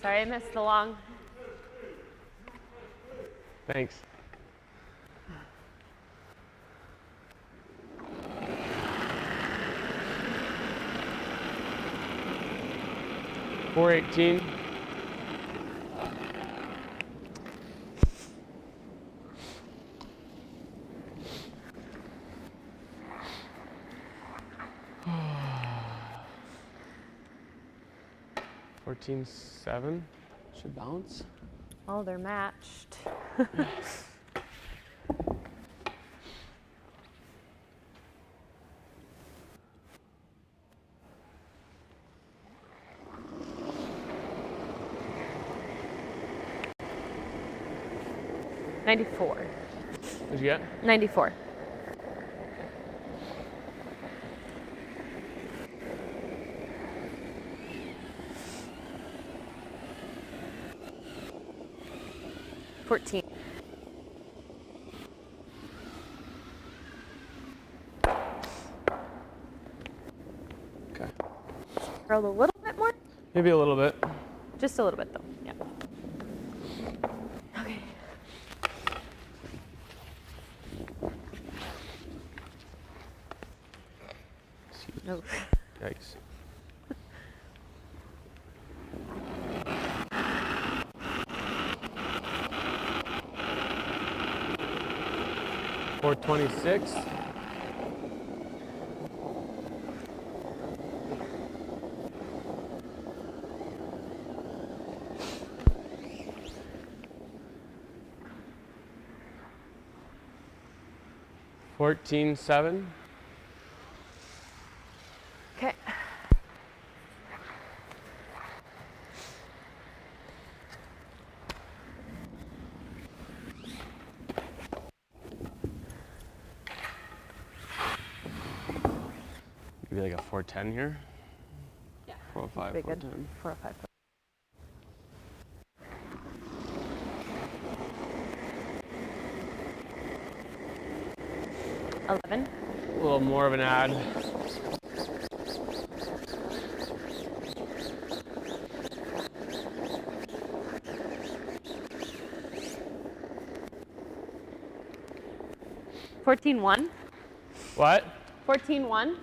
Sorry, I missed the long. Thanks. .418. .14.7 should bounce. Oh, they're matched. $94. What'd you get? $94. $14. Okay. Roll a little bit more? Maybe a little bit. Just a little bit, though. Yeah. Okay. No. Yikes. .426. $14.7. Okay. Maybe like a 410 here. Yeah. 405, Pretty good. 410. 405. $11. A little more of an ad. $14.1. What? $14.1.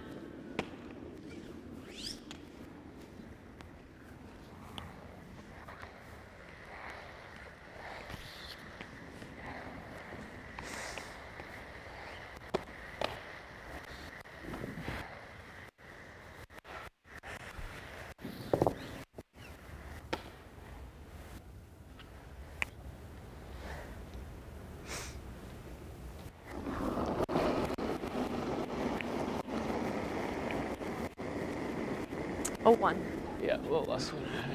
Oh, 1. Yeah, a little less of an ad.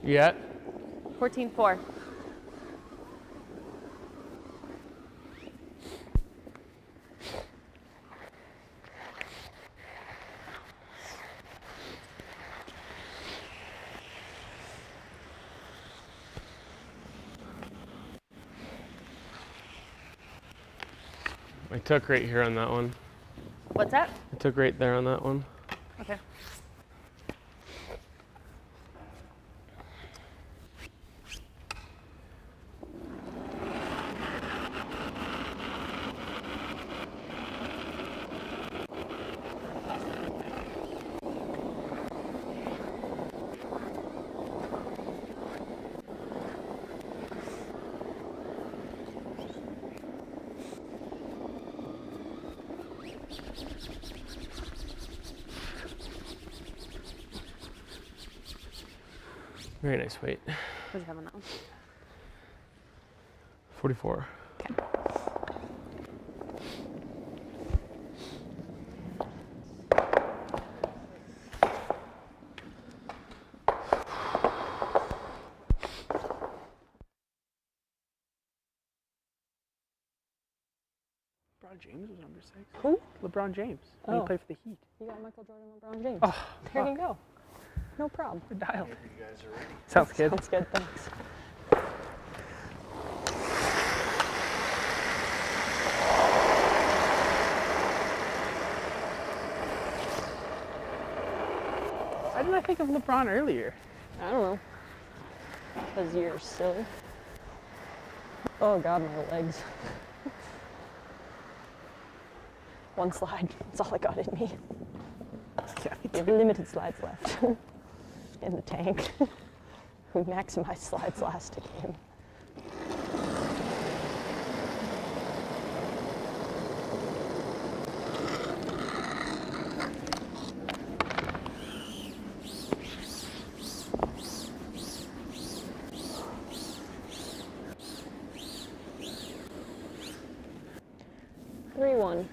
Yeah. 14.4. I took right here on that one. What's that? I took right there on that one. Okay. Very nice weight. What do you have on that one? 44. Okay. LeBron James was number 6. Who? LeBron James. Oh. When he played for the Heat. You got Michael Jordan, LeBron James. Oh, there you go. No problem. We're dialed. You guys are ready. Sounds good. Sounds good, thanks. Why did I think of LeBron earlier? I don't know. Because you're silly. Oh God, my legs. One slide. That's all I got in me. Yeah, You have limited slides left in the tank. We maximized slides last game. One.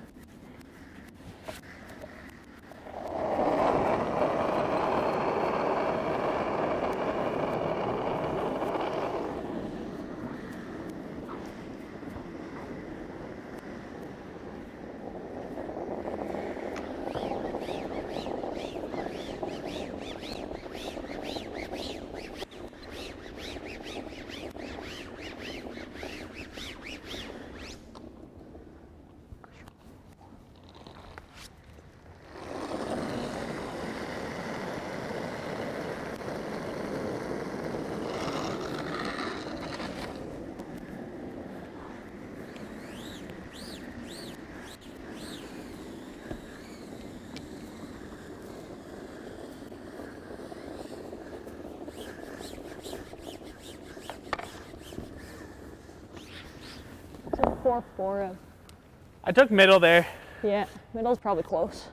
So 4-4. I took middle there. Yeah, middle's probably close.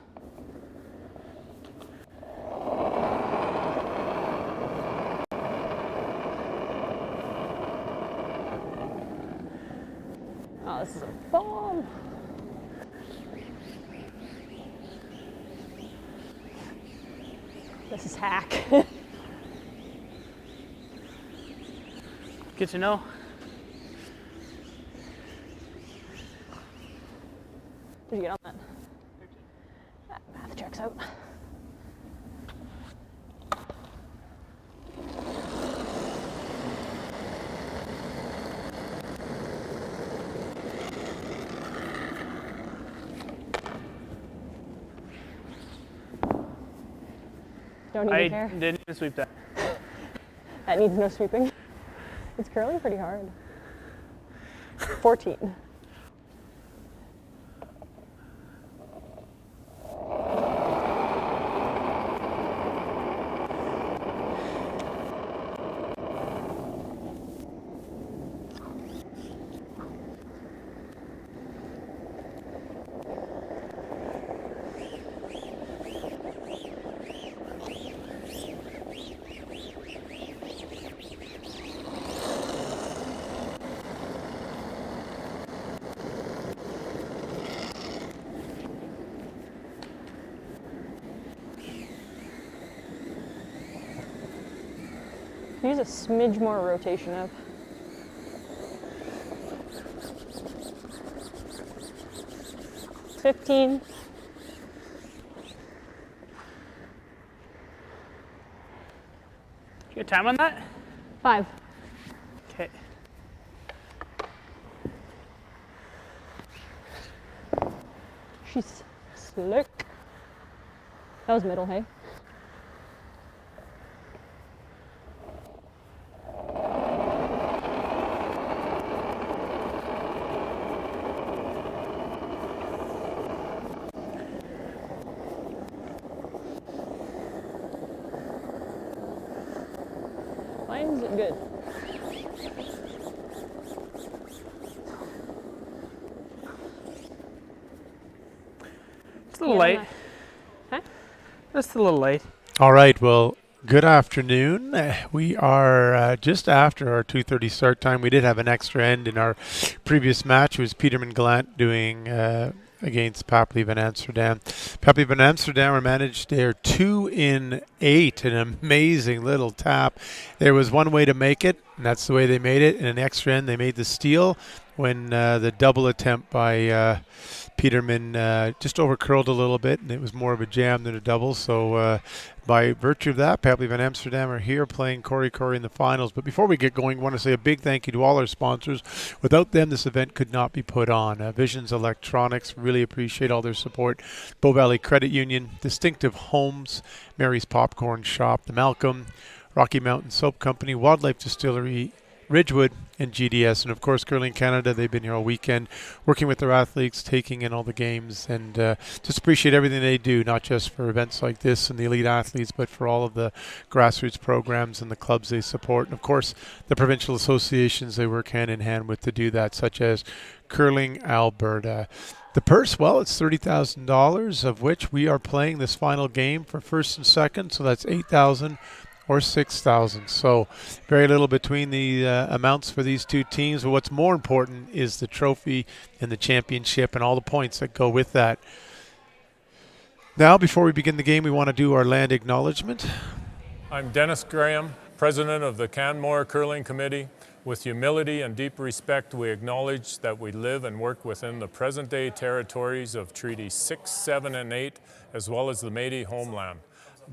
Oh, this is a bomb. This is hack. Good to know. Did you get on that? That math checks out. Don't even care. I didn't even sweep that. That needs no sweeping. It's curling pretty hard. 14. Use a smidge more rotation up. It's 15. You got time on that? 5. Okay. She's slick. That was middle, hey? Mine's good. It's a little late. Huh? Just a little late. All right, well, good afternoon. We are just after our 2:30 start time. We did have an extra end in our previous match. It was Peterman Glant doing against Papley Van Amsterdam. Papley Van Amsterdam were managed their 2 in 8, an amazing little tap. There was one way to make it, and that's the way they made it. In an extra end, they made the steal. when the double attempt by Peterman just overcurled a little bit, and it was more of a jam than a double. So by virtue of that, Papley Van Amsterdam are here playing Korey in the finals. But before we get going, I want to say a big thank you to all our sponsors. Without them, this event could not be put on. Visions Electronics, really appreciate all their support. Bow Valley Credit Union, Distinctive Homes, Mary's Popcorn Shop, the Malcolm, Rocky Mountain Soap Company, Wildlife Distillery, Ridgewood, and GDS. And of course, Curling Canada, they've been here all weekend working with their athletes, taking in all the games, and just appreciate everything they do, not just for events like this and the elite athletes, but for all of the grassroots programs and the clubs they support. And of course, the provincial associations they work hand in hand with to do that, such as Curling Alberta. The purse, well, it's $30,000, of which we are playing this final game for first and second, so that's $8,000 or $6,000. So very little between the amounts for these two teams. But what's more important is the trophy and the championship and all the points that go with that. Now, before we begin the game, we want to do our land acknowledgement. I'm Dennis Graham, President of the Canmore Curling Committee. With humility and deep respect, we acknowledge that we live and work within the present-day territories of Treaties 6, 7, and 8, as well as the Métis homeland.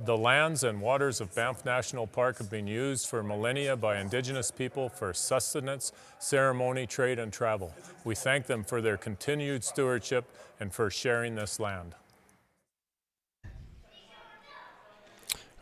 The lands and waters of Banff National Park have been used for millennia by Indigenous people for sustenance, ceremony, trade, and travel. We thank them for their continued stewardship and for sharing this land.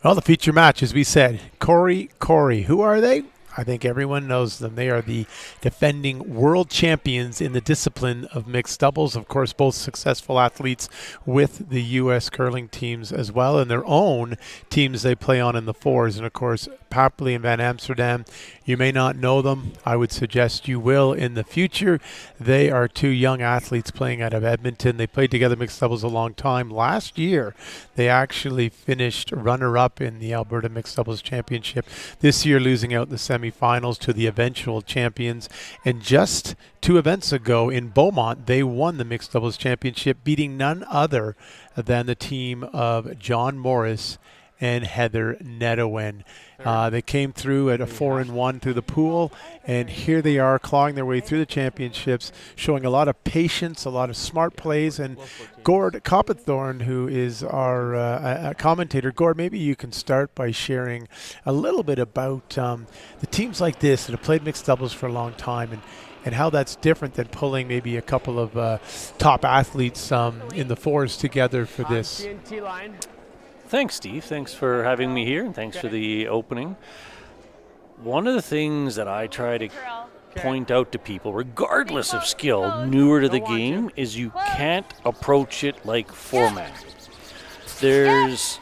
Well, the feature match, as we said, Korey. Who are they? I think everyone knows them. They are the defending world champions in the discipline of mixed doubles. Of course, both successful athletes with the U.S. curling teams as well, and their own teams they play on in the fours. And of course, Papley and Van Amsterdam, you may not know them. I would suggest you will in the future. They are two young athletes playing out of Edmonton. They played together mixed doubles a long time. Last year, they actually finished runner-up in the Alberta Mixed Doubles Championship. This year, losing out in the semifinals to the eventual champions. And just 2 events ago in Beaumont, they won the Mixed Doubles Championship, beating none other than the team of John Morris and Heather Nedowen. They came through at a 4-1 through the pool, and here they are clawing their way through the championships, showing a lot of patience, a lot of smart plays. And Gord Coppenthorne, who is our commentator, Gord, maybe you can start by sharing a little bit about the teams like this that have played mixed doubles for a long time, and how that's different than pulling maybe a couple of top athletes in the fours together for this. Thanks, Steve. Thanks for having me here, and thanks for the opening. One of the things that I try to point out to people, regardless of skill, newer to the game, is you can't approach it like four-man. There's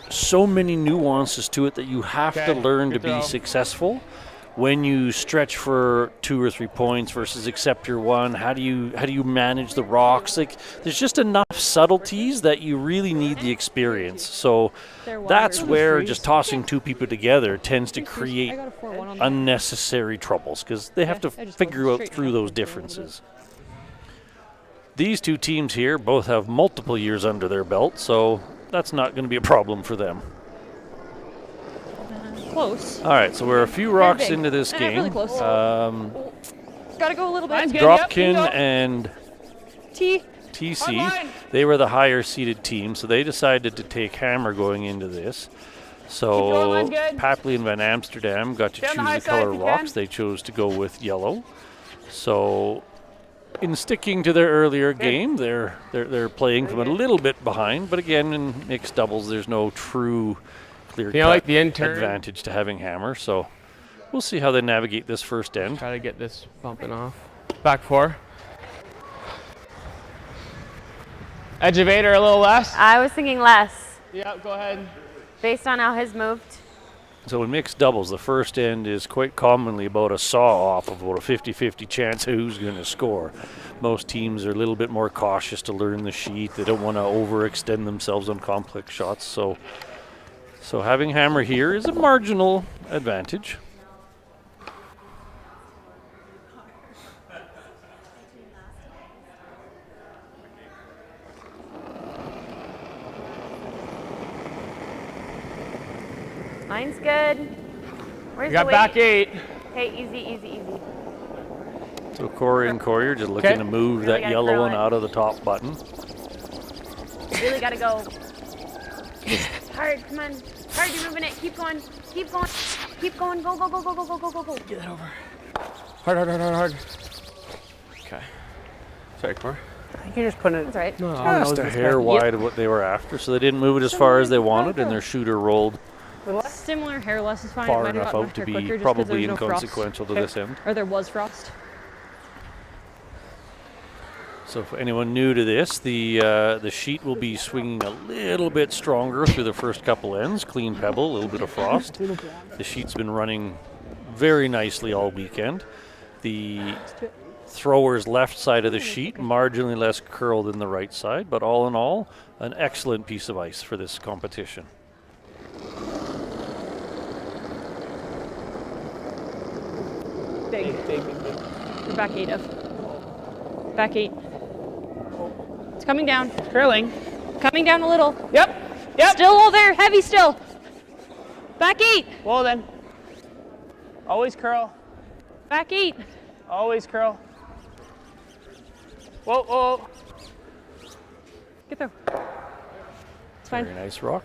so many nuances to it that you have to learn to be successful. When you stretch for 2 or 3 points versus accept your one, how do you manage the rocks? Like, there's just enough subtleties that you really need the experience. So that's where just tossing 2 people together tends to create unnecessary troubles, because they have to figure out through those differences. These 2 teams here both have multiple years under their belt, so that's not going to be a problem for them. Close. All right, so we're a few rocks into this game. Really close. Gotta go a little bit. Dropkin and T. TC, they were the higher seeded team, so they decided to take hammer going into this. So Papley and Van Amsterdam got to choose the color rocks. They chose to go with yellow. So in sticking to their earlier game, they're playing from a little bit behind, but again, in mixed doubles, there's no true clear-cut advantage to having hammer, so we'll see how they navigate this first end. Try to get this bumping off. Back 4. Edge of 8 or a little less? I was thinking less. Yeah, go ahead. Based on how his moved. So in mixed doubles, the first end is quite commonly about a saw-off of about a 50-50 chance of who's going to score. Most teams are a little bit more cautious to learn the sheet. They don't want to overextend themselves on complex shots, so having hammer here is a marginal advantage. Mine's good. Where's You got the back weight? 8. Okay, easy, easy, easy. So Corey and Korey are just looking Okay. to move Really that gotta yellow curl one it. out of the top button. Really gotta go. Hard, come on. Hard, you're moving it. Keep going. Keep going. Keep going. Go, go, go, go, go, go, go, go, go. Get that over. Hard, hard, hard, hard, hard. Okay. Sorry, Corey. I think you're just putting it That's right. Just a hair wide of what they were after, so they didn't move it as far as they wanted, and their shooter rolled Similar hair loss is fine. It far might have enough gotten out to there be quicker just 'cause probably there's no frost. inconsequential to this end. Or there was frost. So if anyone new to this, the sheet will be swinging a little bit stronger through the first couple ends. Clean pebble, a little bit of frost. The sheet's been running very nicely all weekend. The thrower's left side of the sheet marginally less curl than the right side, but all in all, an excellent piece of ice for this competition. Big. We're back 8 of. Back 8. It's coming down. curling. Coming down a little. Yep. Yep. Still all there. Heavy still. Back 8. Well then. Always curl. Back 8. Always curl. Whoa, whoa, whoa. Get there. It's fine. Very nice rock.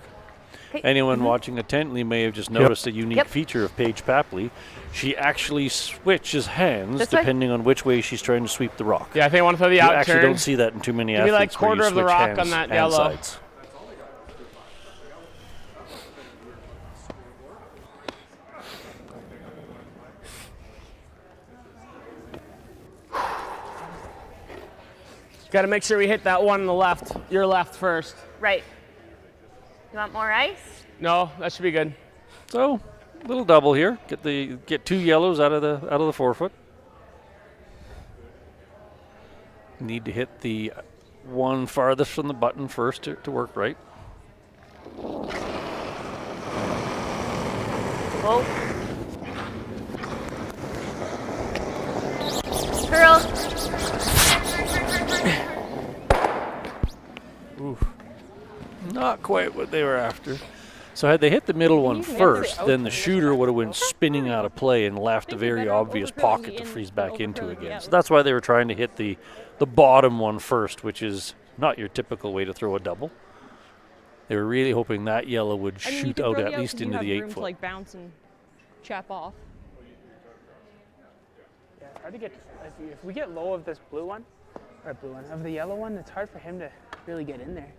Okay. Anyone watching attentively may have just noticed a unique feature of Paige Papley. She actually switches hands This way? depending on which way she's trying to sweep the rock. Yeah, I think I want to throw the You out actually turn. don't see that in too many Give me athletes. like where you quarter of the switch rock hands on that and yellow. sides. Got to make sure we hit that one on the left. Your left first. Right. You want more ice? No, that should be good. So, little double here. Get 2 yellows out of the forefoot. Need to hit the one farthest from the button first to work right. Whoa. Curl. Not quite what they were after. So had they hit the middle one first, then the shooter would have went spinning out of play and left a very obvious pocket to freeze back into again. So that's why they were trying to hit the bottom one first, which is not your typical way to throw a double. They were really hoping that yellow would shoot out at least into the 8 room foot. to like bounce and chap off. Yeah, it's hard to get, if we get low of this blue one, of the yellow one, it's hard for him to really get in there.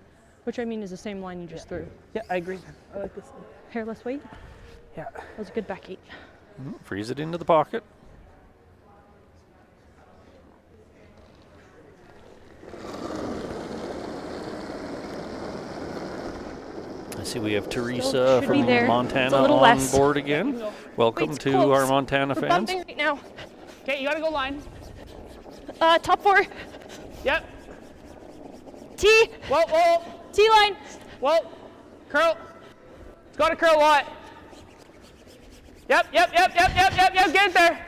Which I mean is the same line you just threw. Yeah, I agree. I like this. Hairless weight. Yeah. That was a good back 8. Freeze it into the pocket. I see we have Teresa should be from there. It's Montana a little on less. board again. Welcome It's to close. our Montana We're fans. bumping right now. Okay, you gotta go line. Top 4. Yep. T. Whoa, whoa, T line. whoa. Curl. It's gotta curl a lot. Yep. Get it there.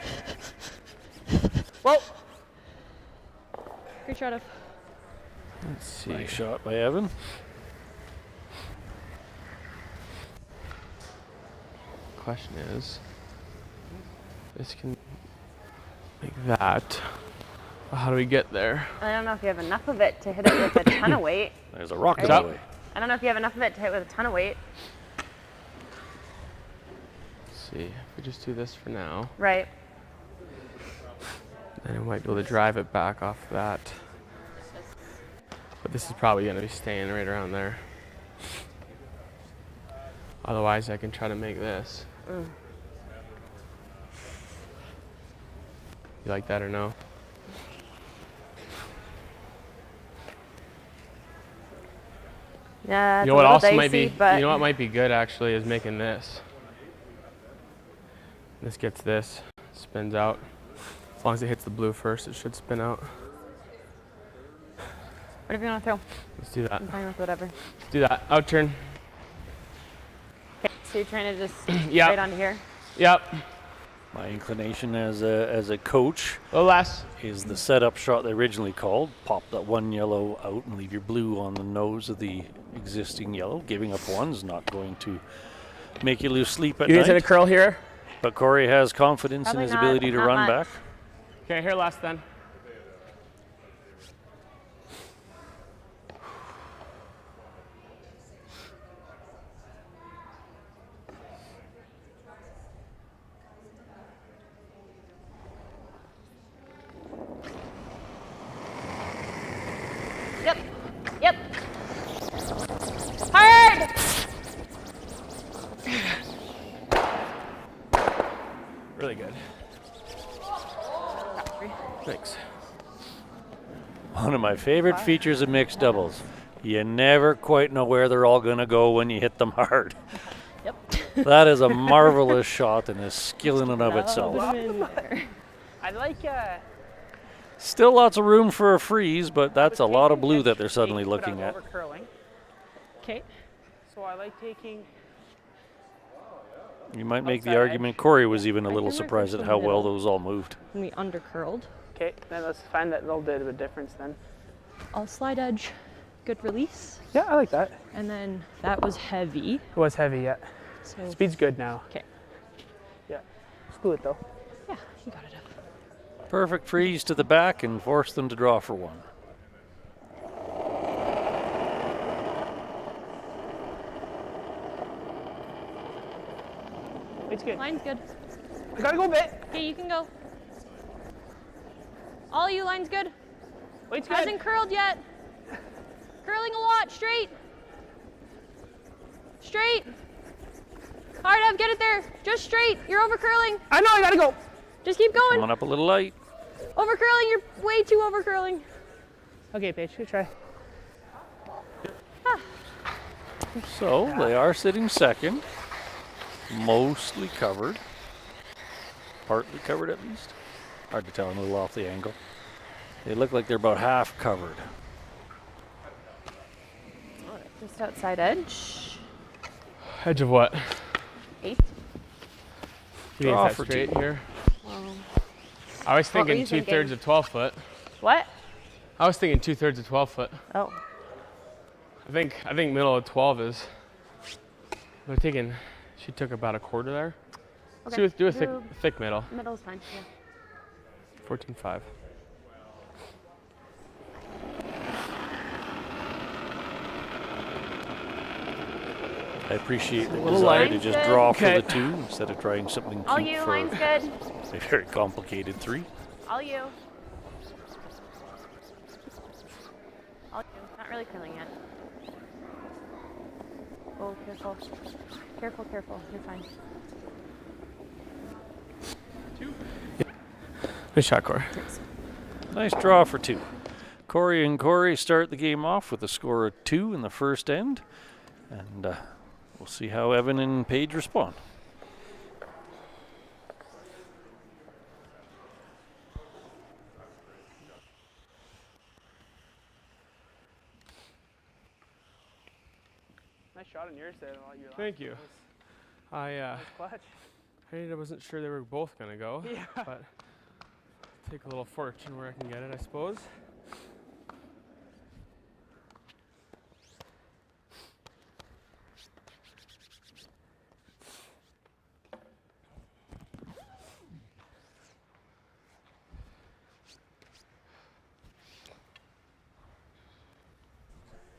Whoa. Great shot of. Let's see. Nice shot by Evan. Question is, this can like that. How do we get there? I don't know if you have enough of it to hit it with a ton of weight. There's a rock in Right. the way. I don't know if you have enough of it to hit with a ton of weight. Let's see. If we just do this for now, Right. then I might be able to drive it back off that. But this is probably going to be staying right around there. Otherwise, I can try to make this. You like that or no? Yeah, it's You know a what little also dicey, might be? but You know what might be good actually is making this. This gets this, spins out. As long as it hits the blue first, it should spin out. whatever you want to throw. Let's do that. I'm fine with whatever. Let's do that. Out turn. Okay, so you're trying to just Yep. right onto here. Yep. My inclination as a coach A little less. is the setup shot they originally called. Pop that one yellow out and leave your blue on the nose of the existing yellow. Giving up one's not going to make you lose sleep at You get to the night. curl here. But Corey has confidence Probably in his not- ability to not run much. back. Okay, here last then. Yep. Yep. Hard! Really good. Thanks. One of my favorite features of mixed doubles. You never quite know where they're all going to go when you hit them hard. Yep. That is a marvelous shot and a skill in and of itself. I like Still lots of room for a freeze, but that's a lot of blue that they're suddenly looking at. over curling. Okay. So I like taking. You might make the Outside argument Corey was even a I little can work surprised with at the how well middle. those all moved. When we undercurled. Okay, then let's find that little bit of a difference then. All slide edge, good release. Yeah, I like that. And then that was heavy. It was heavy, yeah. So Speed's good now. okay. Yeah. Screw it though. Yeah, you got it up. Perfect freeze to the back and force them to draw for one. It's good. Line's good. I gotta go a bit. Okay, you can go. All you, line's good. Weight's good. Hasn't curled yet. Curling a lot, straight. Straight. Hard up, get it there. Just straight. You're over curling. I know, I gotta go. Just keep going. Coming up a little light. Over curling, you're way too over curling. Okay, Paige, good try. So they are sitting second. Mostly covered. Partly covered at least. Hard to tell, a little off the angle. They look like they're about half covered. Just outside edge. Edge of what? 8. You mean Draw that for straight two. here? Well, I was What were thinking you thinking? 2/3 of 12 foot. what? I was thinking 2/3 of 12 foot. Oh. I think middle of 12 is. I'm thinking she took about a quarter there. Let's Okay. do a thick middle. Middle's fine. Yeah. 14.5. I appreciate the little desire light. to just Line's draw good. for Okay. the 2 instead of trying something All cute you, for line's good. a very complicated 3. All you. All you. Not really curling yet. Oh, careful. Careful, careful. You're fine. Good shot, Corey. Nice draw for 2. Corey and Korey start the game off with a score of 2 in the first end. And we'll see how Evan and Paige respond. Nice shot on yours there. Thank you. I Clutch. I wasn't sure they were both gonna go. Yeah. But take a little fortune where I can get it, I suppose.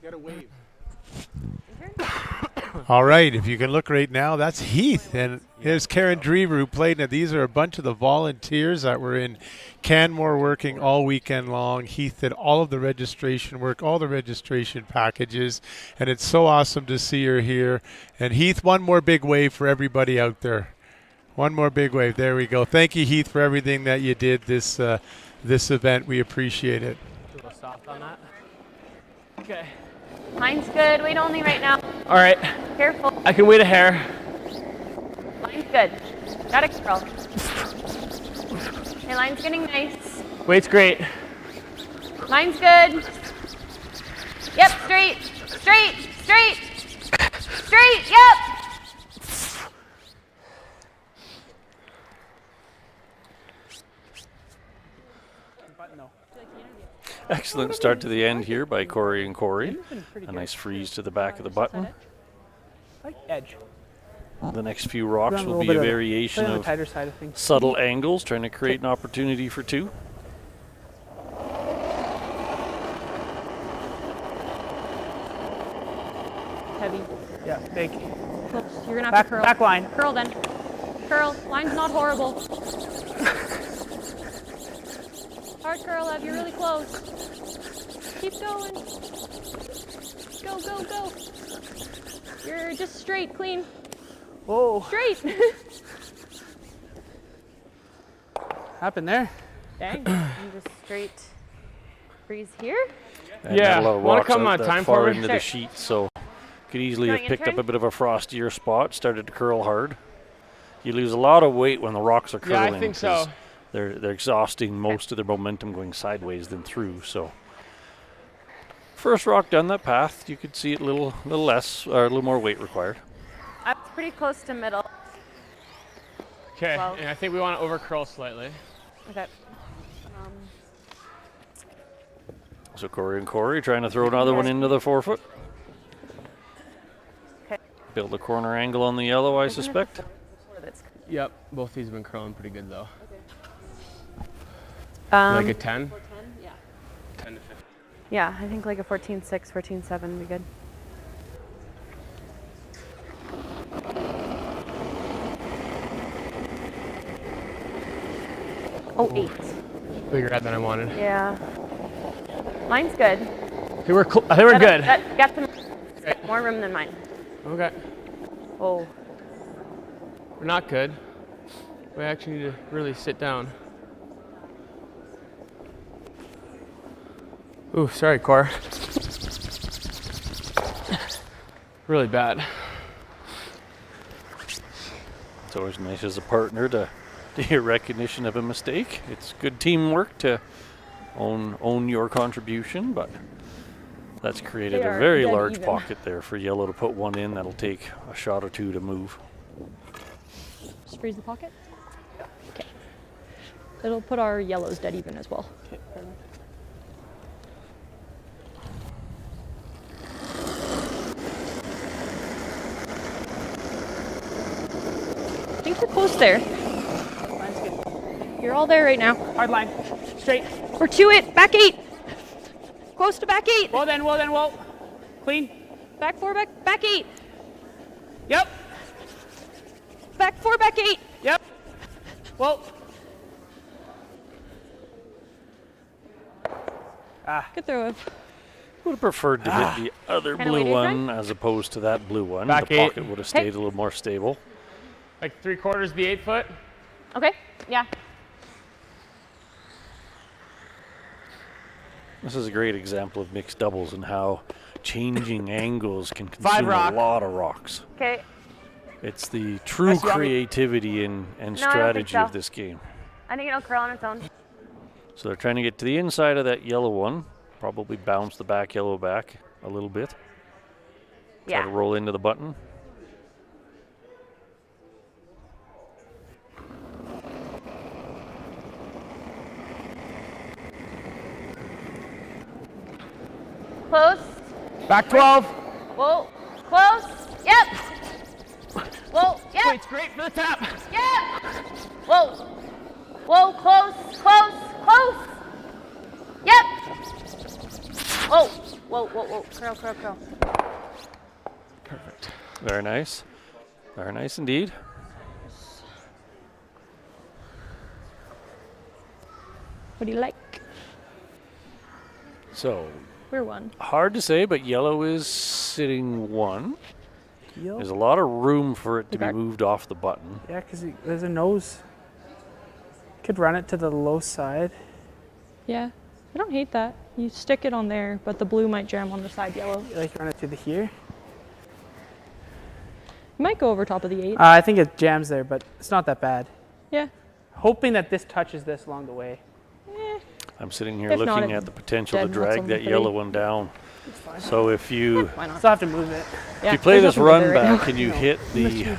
You gotta wave. All right, if you can look right now, that's Heath. And there's Karen Drever who played. Now, these are a bunch of the volunteers that were in Canmore working all weekend long. Heath did all of the registration work, all the registration packages. And it's so awesome to see her here. And Heath, one more big wave for everybody out there. One more big wave. There we go. Thank you, Heath, for everything that you did this event. We appreciate it. A little soft on that. Okay. Line's good. Weight only right now. All right. Careful. I can wait a hair. Line's good. Gotta curl. Hey, line's getting nice. Weight's great. Line's good. Yep, straight. Straight. Straight. Straight. Yep. Excellent start to the end here by Corey and Corey. A nice freeze to the back of the button. Like edge. The next few rocks Going a will little be a bit of- variation on the of tighter side of things. subtle angles, trying to create an opportunity for two. Heavy. Yeah, big. Close. You're gonna have to curl. Back line. Curl then. Curl. Line's not horrible. Hard curl, Ev. You're really close. Keep going. Go, go, go. You're just straight, clean. Whoa. Straight. Happened there. Dang. And just straight freeze here. And Yeah, not a lot of wanna rocks come out on that time far for me? into the sheet, so could easily have Going in picked up turn? a bit of a frostier spot, started to curl hard. You lose a lot of weight when the rocks are Yeah, I curling. think 'cause so. They're exhausting most of their momentum going sideways than through. So first rock down that path, you could see it a little less or a little more weight required. Up pretty close to middle. Okay, Well- and I think we want to over curl slightly. Okay. So Corey and Corey trying to throw another one into the forefoot. Okay. Build a corner angle on the yellow, I suspect. Yep, both these have been curling pretty good though. Um, Like a 10? 10 to 15. yeah, I think like a 14.6, 14.7 would be good. Oh, 8. Bigger head than I wanted. Yeah. Mine's good. I think we're good. That got some more room than mine. Okay, Oh. we're not good. We actually need to really sit down. Ooh, sorry, Cor. Really bad. It's always nice as a partner to hear recognition of a mistake. It's good teamwork to own your contribution, but that's created They a are very dead large even. pocket there for yellow to put one in. That'll take a shot or two to move. Just freeze the pocket. Okay. It'll put our yellows dead even as well. I think you're close there. Mine's good. You're all there right now. Hard line. Straight. We're to it. Back 8. Close to back 8. Well then, whoa. Clean. Back 4, back 8. Yep. Back 4, back 8. Yep. Whoa. Good throw of. Would have preferred to hit the other Kinda blue waited, one as opposed to that blue one. Back The 8. pocket would have stayed a little more stable. Like 3/4 the 8 foot. Okay. Yeah. This is a great example of mixed doubles and how changing angles can 5 consume a rock. lot of rocks. Okay. It's the true Nice job. creativity and I don't strategy think so. of this game. I think it'll curl on its own. So they're trying to get to the inside of that yellow one, probably bounce the back yellow back a little bit. Try to Yeah. roll into the button. Close. Back 12. Whoa. Close. Yep. Whoa. Yep. Wait, straight for the tap. Yep. Whoa. Whoa. Close. Close. Close. Yep. Whoa. Whoa. Curl. Perfect. Very nice. Very nice indeed. What do you like? So We're 1. hard to say, but yellow is sitting 1. There's a lot of room for it to be Okay. moved off the button. Yeah, because there's a nose. Could run it to the low side. Yeah. I don't hate that. You stick it on there, but the blue might jam on the side yellow. Like run it to the here. You might go over top of the 8. I think it jams there, but it's not that bad. Yeah. Hoping that this touches this along the way. I'm sitting here If not, looking it's at the potential to dead nuts drag on that the yellow three. one down. So if you Why not? Still have to move it. Yeah, if you play there's this nothing to run do right now. back and you hit the And, you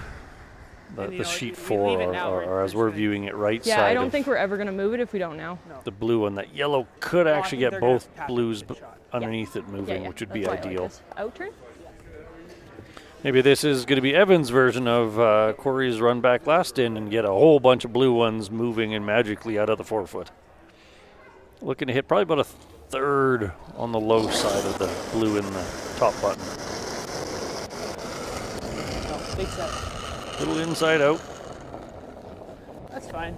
the know, sheet we 4 leave it now, right? or as We're we're just viewing it right Yeah, side I don't of think we're ever going to move it if we don't now. the blue one, that yellow could I actually think get they're gonna both tap blues the shot. underneath it moving, which would be That's why I like ideal. this. Out turn? Maybe this is going to be Evan's version of Corey's run back last in and get a whole bunch of blue ones moving and magically out of the 4-foot. Looking to hit probably about a third on the low side of the blue in the top button. Oh, big set. Little inside out. That's fine.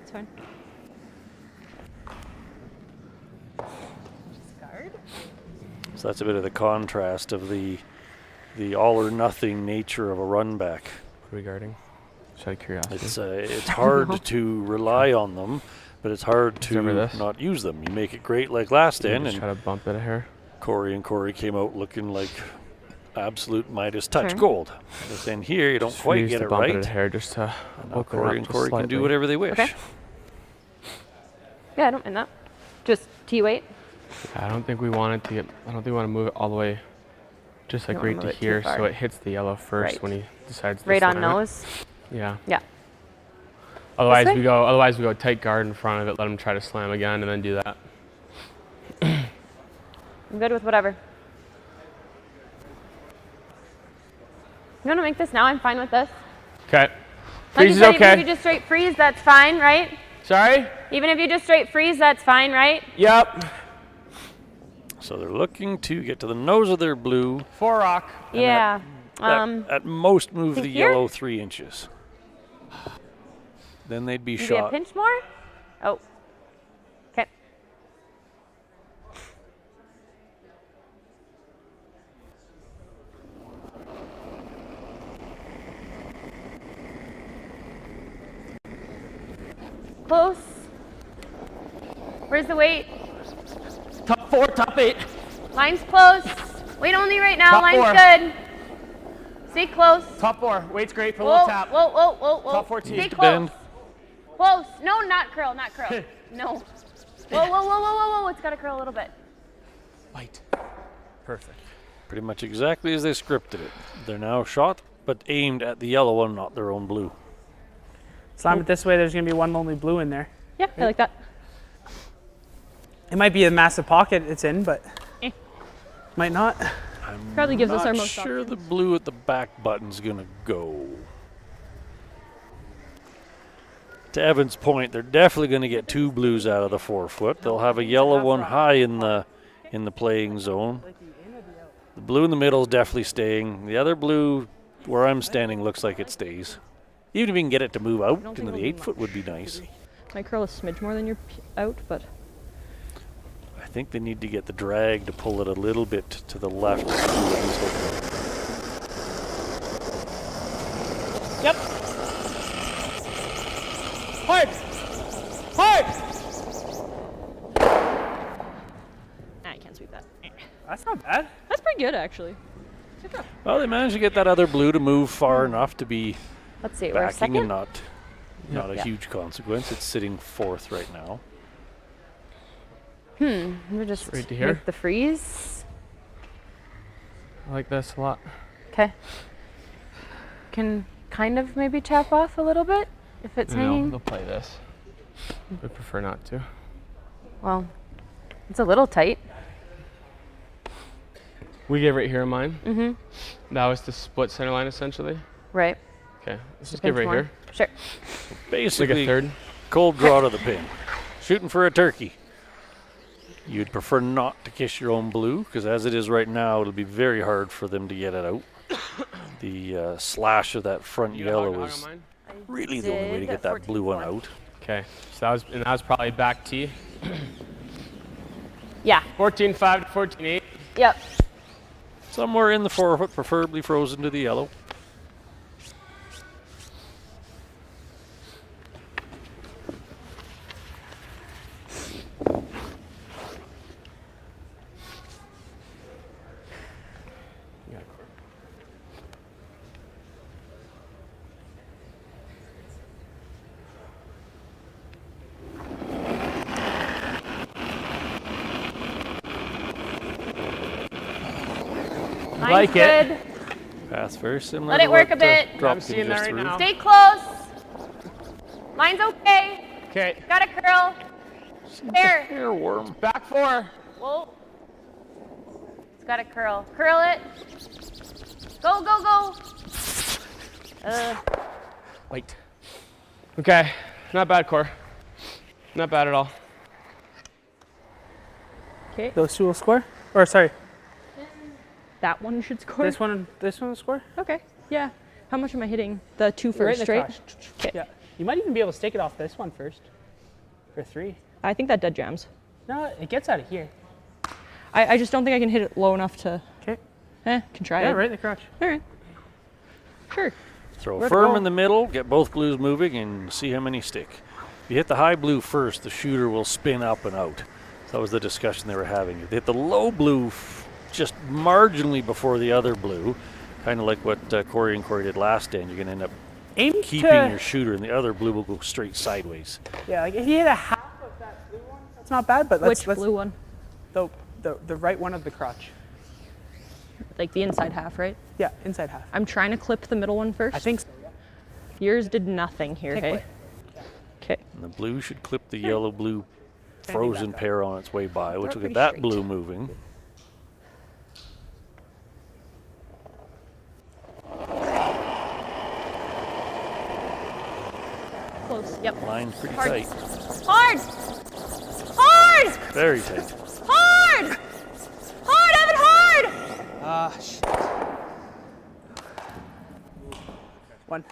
It's fine. So that's a bit of the contrast of the all or nothing nature of a run back. Regarding, just out of curiosity. It's hard to rely on them, but it's hard Remember to this? not use them. You make it great like last in, Just and try to bump it a hair. Corey came out looking like absolute Midas touch Sure. gold. But then here you don't Just quite use get to it bump right. it a hair just to Now open Corey up and just Corey can do slightly. whatever they wish. Okay. Yeah, I don't mind that. Just T-weight. I don't think we want it to get. I don't think we want to move it all the way, just like don't wanna right to move it too here, far. so it hits the yellow first Right. when he decides to Right on slam it. nose. Yeah. Yeah. Otherwise way? we go. Otherwise we go tight guard in front of it. Let him try to slam again, and then do that. I'm good with whatever. You want to make this now? I'm fine with this. Okay. Like you Freeze is said, even if okay. you just straight freeze, that's fine, right? Sorry. Even if you just straight freeze, that's fine, right? Yep. So they're looking to get to the nose of their blue. 4 rock. Yeah. At most move think the here? yellow 3 inches. Then they'd be Maybe a shot. pinch more? Oh. Okay. Close. Where's the weight? Top 4, top 8. Line's close. Weight only right now. Top Line's 4. good. Stay close. Top 4. Weight's great for a Whoa, little tap. whoa, whoa, whoa, whoa. Top 14. Stay To close. bend. Close. No, not curl, not curl. No. Whoa, whoa, whoa, whoa, whoa, whoa. It's got to curl a little bit. Light. Perfect. Pretty much exactly as they scripted it. They're now shot, but aimed at the yellow one, not their own blue. Slam it this way, there's going to be one lonely blue in there. Yeah, I like that. It might be a massive pocket it's in, but might not. Probably gives us our Not most sure options. the blue at the back button's gonna go. To Evan's point, they're definitely gonna get 2 blues out of the 4-foot. They'll have a yellow one high in the playing zone. The blue in the middle is definitely staying. The other blue, where I'm standing, looks like it stays. Even if we can get it to move out into the 8-foot would be nice. Might curl a smidge more than you're out, but I think they need to get the drag to pull it a little bit to the left. Yep. Hard. Hard. I can't sweep that. That's not bad. That's pretty good, actually. Well, they managed to get that other blue to move far enough to be Let's see, we're backing second. and not a Yeah. huge consequence. It's sitting 4th right now. We're just Right to here? make the freeze. I like this a lot. Okay. Can kind of maybe chop off a little bit if it's No, hanging. they'll play this. I prefer not to. Well, it's a little tight. We get right here in mine. Mm-hmm. That was the split center line essentially. Right. Okay, let's just Pinch get right more. here. Sure. Like a Basically, third. cold draw to the pin. Shooting for a turkey. You'd prefer not to kiss your own blue, because as it is right now, it'll be very hard for them to get it out. The slash of that front yellow is really the only way to did get that blue one 14-4. out. Okay, so that was probably back tee. Yeah. 14-5 to 14-8. Yep. Somewhere in the 4-foot, preferably frozen to the yellow. Line's Like it. good. Path very similar. Let to it work what, a bit. Drop I'm seeing that just right through. now. Stay close. Line's okay. Okay, Got to curl. There. Hair worm. back 4. Whoa. It's got to curl. Curl it. Go, go, go. Wait. Okay, not bad, Cor. Not bad at all. Okay. Those two will score? Or sorry, That one should score. this one will score? Okay. Yeah. How much am I hitting? The two Right in first, the straight? crotch. Okay. Yeah. You might even be able to stake it off this one first. For 3. I think that dead jams. No, it gets out of here. I just don't think I can hit it low enough to. Okay. Can try Yeah, it. right in the crotch. All right. Sure. Throw Where'd it firm go? in the middle, get both blues moving, and see how many stick. If you hit the high blue first, the shooter will spin up and out. So that was the discussion they were having. If you hit the low blue just marginally before the other blue, kind of like what Corey and Corey did last end, you're going to end up Aim keeping to, your shooter, and the other blue will go straight sideways. Yeah, like if you hit a half of that blue one, that's not bad, but let's Which blue one? the right one of the crotch. Like the inside half, right? Yeah, inside half. I'm trying to clip the middle one first. I think so, yeah. Yours did nothing here, Take hey? away. Okay. And the blue should clip the yellow-blue frozen back up. pair on its way by, which Throw will it get that pretty blue moving. Close. Yep. Line's pretty Hard. tight. Hard! Hard! Very tight. Hard! Hard, Evan, hard! Ah, shit. One.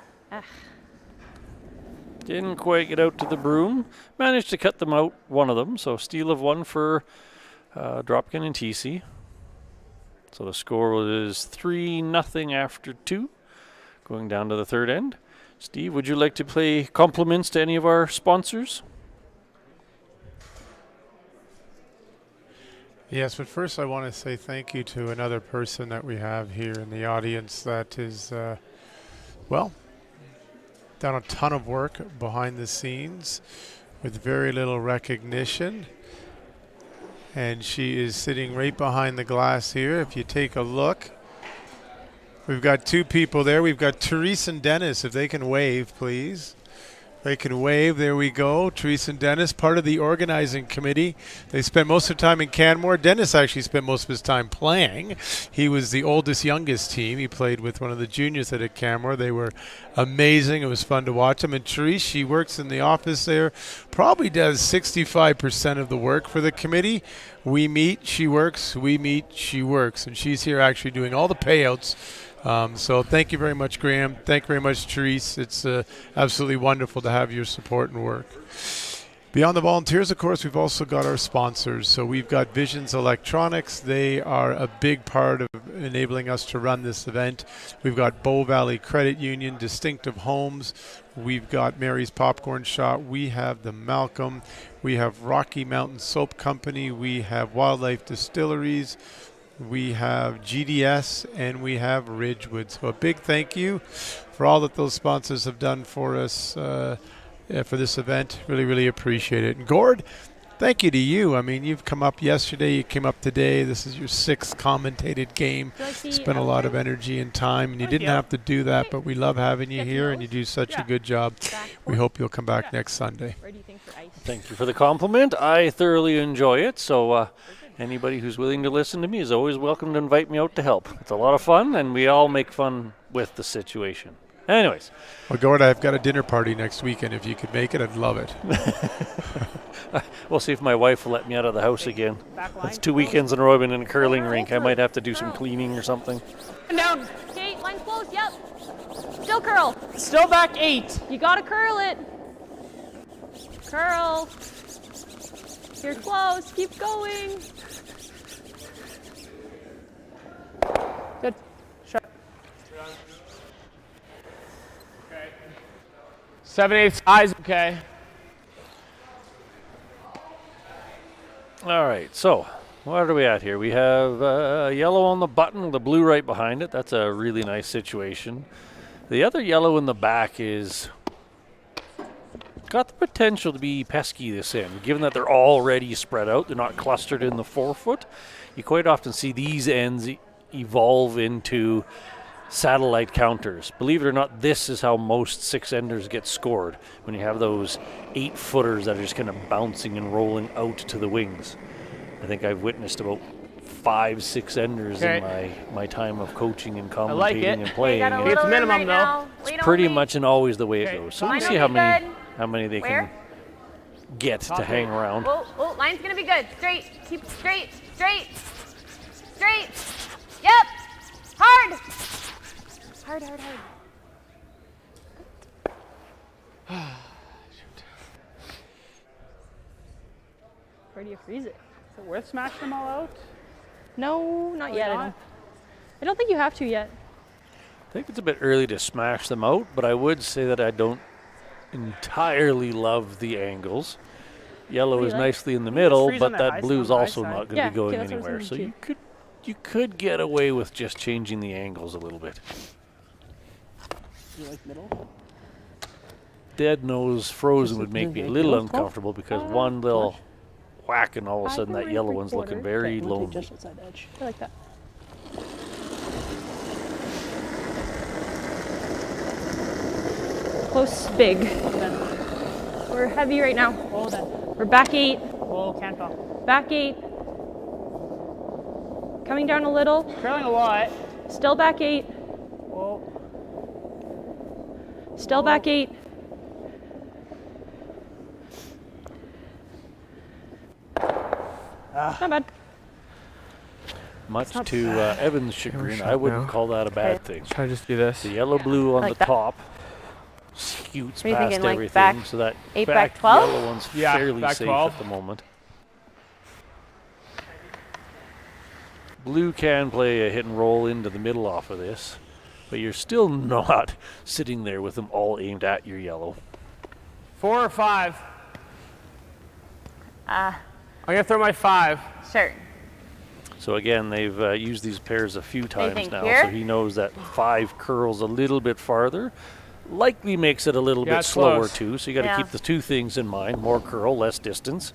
Didn't quite get out to the broom. Managed to cut them out, one of them. So steal of one for Dropkin and TC. So the score was 3-0 after 2. Going down to the third end. Steve, would you like to play compliments to any of our sponsors? Yes, but first I want to say thank you to another person that we have here in the audience that is, well, done a ton of work behind the scenes with very little recognition. And she is sitting right behind the glass here. If you take a look, we've got two people there. We've got Therese and Dennis. If they can wave, please. They can wave. There we go. Therese and Dennis, part of the organizing committee. They spent most of the time in Canmore. Dennis actually spent most of his time playing. He was the oldest, youngest team. He played with one of the juniors at Canmore. They were amazing. It was fun to watch them. And Therese, she works in the office there, probably does 65% of the work for the committee. We meet, she works. We meet, she works. And she's here actually doing all the payouts. So thank you very much, Graham. Thank you very much, Therese. It's absolutely wonderful to have your support and work. Beyond the volunteers, of course, we've also got our sponsors. So we've got Visions Electronics. They are a big part of enabling us to run this event. We've got Bow Valley Credit Union, Distinctive Homes. We've got Mary's Popcorn Shop. We have the Malcolm. We have Rocky Mountain Soap Company. We have Wildlife Distilleries. We have GDS, and we have Ridgewood. So a big thank you for all that those sponsors have done for us for this event. Really, really appreciate it. And Gord, thank you to you. I mean, you've come up yesterday, you came up today. This is your 6th commentated game. Spent a lot of energy and time, and you didn't have to do that, but we love having you here, and you do such a good job. We hope you'll come back next Sunday. Where do you think for ice? Thank you for the compliment. I thoroughly enjoy it. So anybody who's willing to listen to me is always welcome to invite me out to help. It's a lot of fun, and we all make fun with the situation. Anyways. Well, Gord, I've got a dinner party next weekend. If you could make it, I'd love it. We'll see if my wife will let me out of the house again. It's 2 weekends in a row I've been in a curling rink. I might have to do some cleaning or something. Down. Okay, line's close, yep. Still curl. Still back 8. You gotta curl it. Curl. You're close, keep going. Good. Shot. 7/8 eyes, okay. All right, so what are we at here? We have yellow on the button, the blue right behind it. That's a really nice situation. The other yellow in the back is got the potential to be pesky this end, given that they're already spread out. They're not clustered in the forefoot. You quite often see these ends evolve into satellite counters. Believe it or not, this is how most 6-enders get scored, when you have those 8-footers that are just kind of bouncing and rolling out to the wings. I think I've witnessed about 5, 6 enders in my time of coaching and commentating like it. and playing. Got a and little It's minimum, room though. right now. Wait pretty only. much and always the way it Okay. goes. So Line we'll see will how be many good. they Where? can get to hang around. Oh, line's gonna be good. Straight. Keep straight. Straight. Straight. Yep. Hard. Hard, hard, hard. Where do you freeze it? Is it worth smashing them all out? No, not yet. not? I don't think you have to yet. I think it's a bit early to smash them out, but I would say that I don't entirely love the angles. Yellow do you is like? nicely in the middle, freeze on but their that high blue is side, high also side. not going Yeah, to be going okay, that's what I was anywhere. So thinking you could get away with just changing the angles a little bit. You like middle? Dead nose frozen would make me a little middle? uncomfortable because one little whack and all of a sudden that yellow one's looking very lonely. Just outside the edge. I like that. Close, big. We're heavy right now. Hold it. We're back 8. Oh, can't fall. Back 8. Coming down a little. Trailing a lot. Still back 8. Whoa. Still back 8. Not bad. Much to Evan's chagrin, shot I wouldn't now. call that a bad thing. Try to just do this. The yellow-blue on Like the that. top scoots Are you past thinking, like, everything, back so that 8, back 12? yellow one's Yeah, fairly back safe 12. at the moment. Blue can play a hit and roll into the middle off of this, but you're still not sitting there with them all aimed at your yellow. 4 or 5. Uh, I'm gonna throw my 5. sure. So again, they've used these pairs a few times think now, here? so he knows that 5 curls a little bit farther. Likely makes it a little Yeah, bit it's slower close. too, so you got to Yeah. keep the two things in mind, more curl, less distance.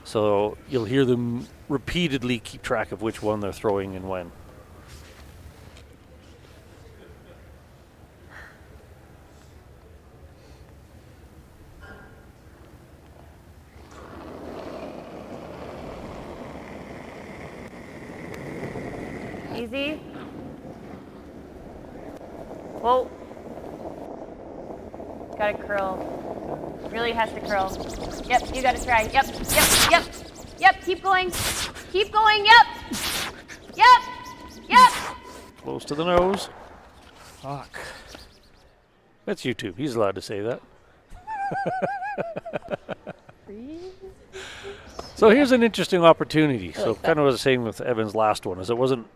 So you'll hear them repeatedly keep track of which one they're throwing and when. Easy. Whoa. Gotta curl. Really has to curl. Yep, you gotta try. Yep, yep, yep. Yep, keep going. Keep going, yep. Yep, yep. Close to the nose. Fuck. That's YouTube. He's allowed to say that. So here's an interesting opportunity. So like that. kind of what I was saying with Evan's last one is it wasn't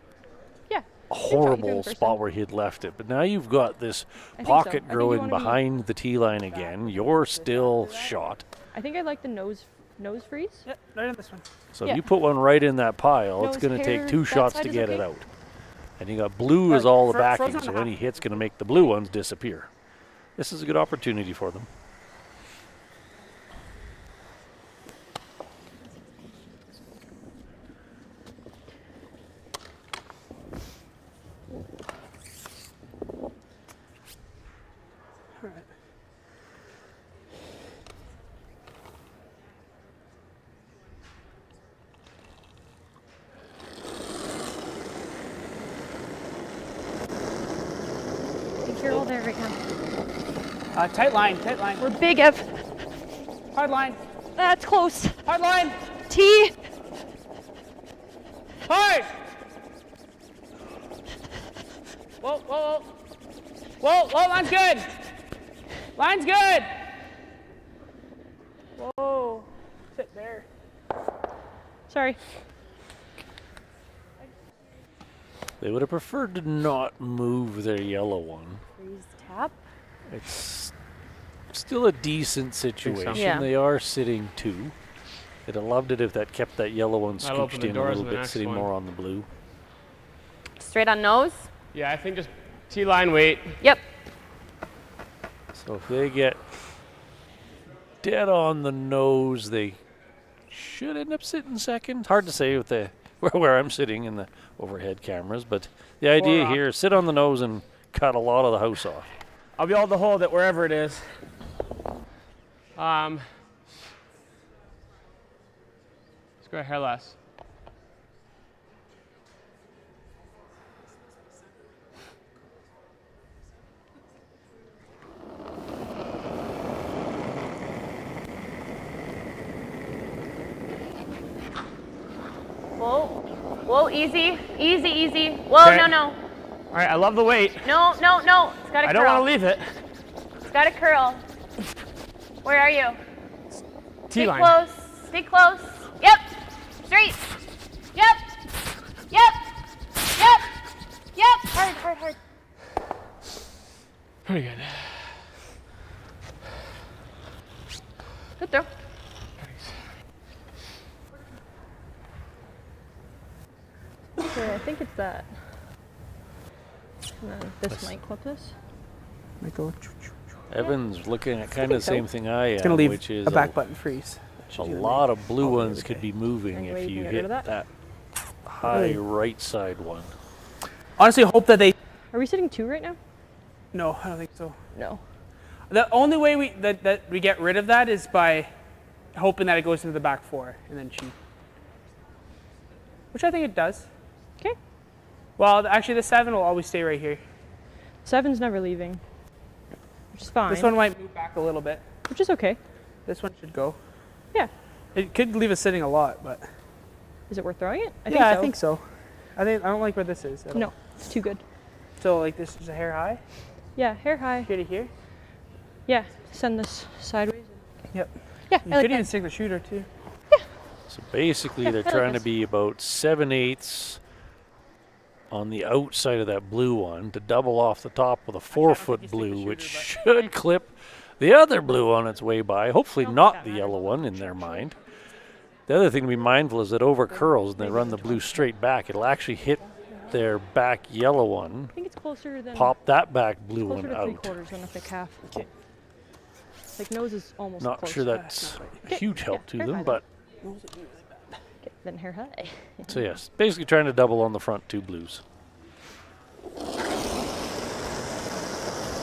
Yeah. a You can horrible first spot time. where he'd left it. But now you've got this think so. I pocket think you growing wanna be- behind the tee line again. You're still shot. I think I like the nose freeze. Yep, right on this one. So Yeah. if you put one right in that pile, it's Nose going to take hair, 2 that shots side to is get it okay? out. And you got blue as Right, all the frozen backing, on so the any half. hit's going to make the blue ones disappear. This is a good opportunity for them. All right. I think you're all there right now. Tight line, tight line. We're big, Ev. Hard line, That's close. hard line. T. Hard. Whoa, whoa, whoa. Whoa, whoa, line's good. Line's good. Whoa. Sit there. Sorry. They would have preferred to not move their yellow one. Freeze tap. It's still a decent situation. Yeah. They are sitting 2. They'd have loved it if that kept that yellow one That'll open scooched the in a doors little of the bit, next sitting one. more on the blue. Straight on nose. Yeah, I think just T-line weight. Yep. So if they get dead on the nose, they should end up sitting second. Hard to say with the where I'm sitting in the overhead cameras, but the idea off. here is sit on the nose and cut a lot of the house off. I'll be able to hold it wherever it is. Let's go hair less. Whoa. Whoa, easy. Easy, easy. Whoa, Okay. no, no. All right, I love the weight. No, no, no. It's got to curl. I don't want to leave it. It's got to curl. Where are you? Stay T-line. close. Stay close. Yep. Straight. Yep. Yep. Yep. Yep. Hard, hard, hard. Pretty good. Good throw. Okay, I think it's that. And then this might clip this. Might go. Evan's looking at kind of the same thing I It's gonna am, leave which is a back button freeze. a lot of blue ones could be moving Any if way you you can get hit rid of that high right side one. Honestly, hope that they. Are we sitting 2 right now? No, I don't think so. No. The only way we we get rid of that is by hoping that it goes into the back 4 and then cheat. Which I think it does. Okay. Well, actually, the 7 will always stay right here. 7's never leaving, which is fine. This one might move back a little bit. Which is okay. This one should go. Yeah. It could leave us sitting a lot, but Is it worth throwing it? I think so. I don't like where this is. at all. No, it's too good. So like this is a hair high. Yeah, hair high. Here to here. Yeah, send this sideways. Yep. Yeah, You I like could even that. stick the shooter too. So basically, Yeah, they're I like trying to this. be about 7/8 on the outside of that blue one to double off the top with a 4-foot stick the blue, shooter, which but- should clip the other blue on its way by. Hopefully, don't think not that the matters. yellow one in their mind. The other thing to be mindful is that over curls and they run the blue straight back, it'll actually hit their back yellow one, I think it's closer than pop that back blue closer one to out. 3/4 than a thick half. Like nose is almost Not close. sure that's a huge help to hair them, high but Okay, then hair high. so yes, basically trying to double on the front 2 blues.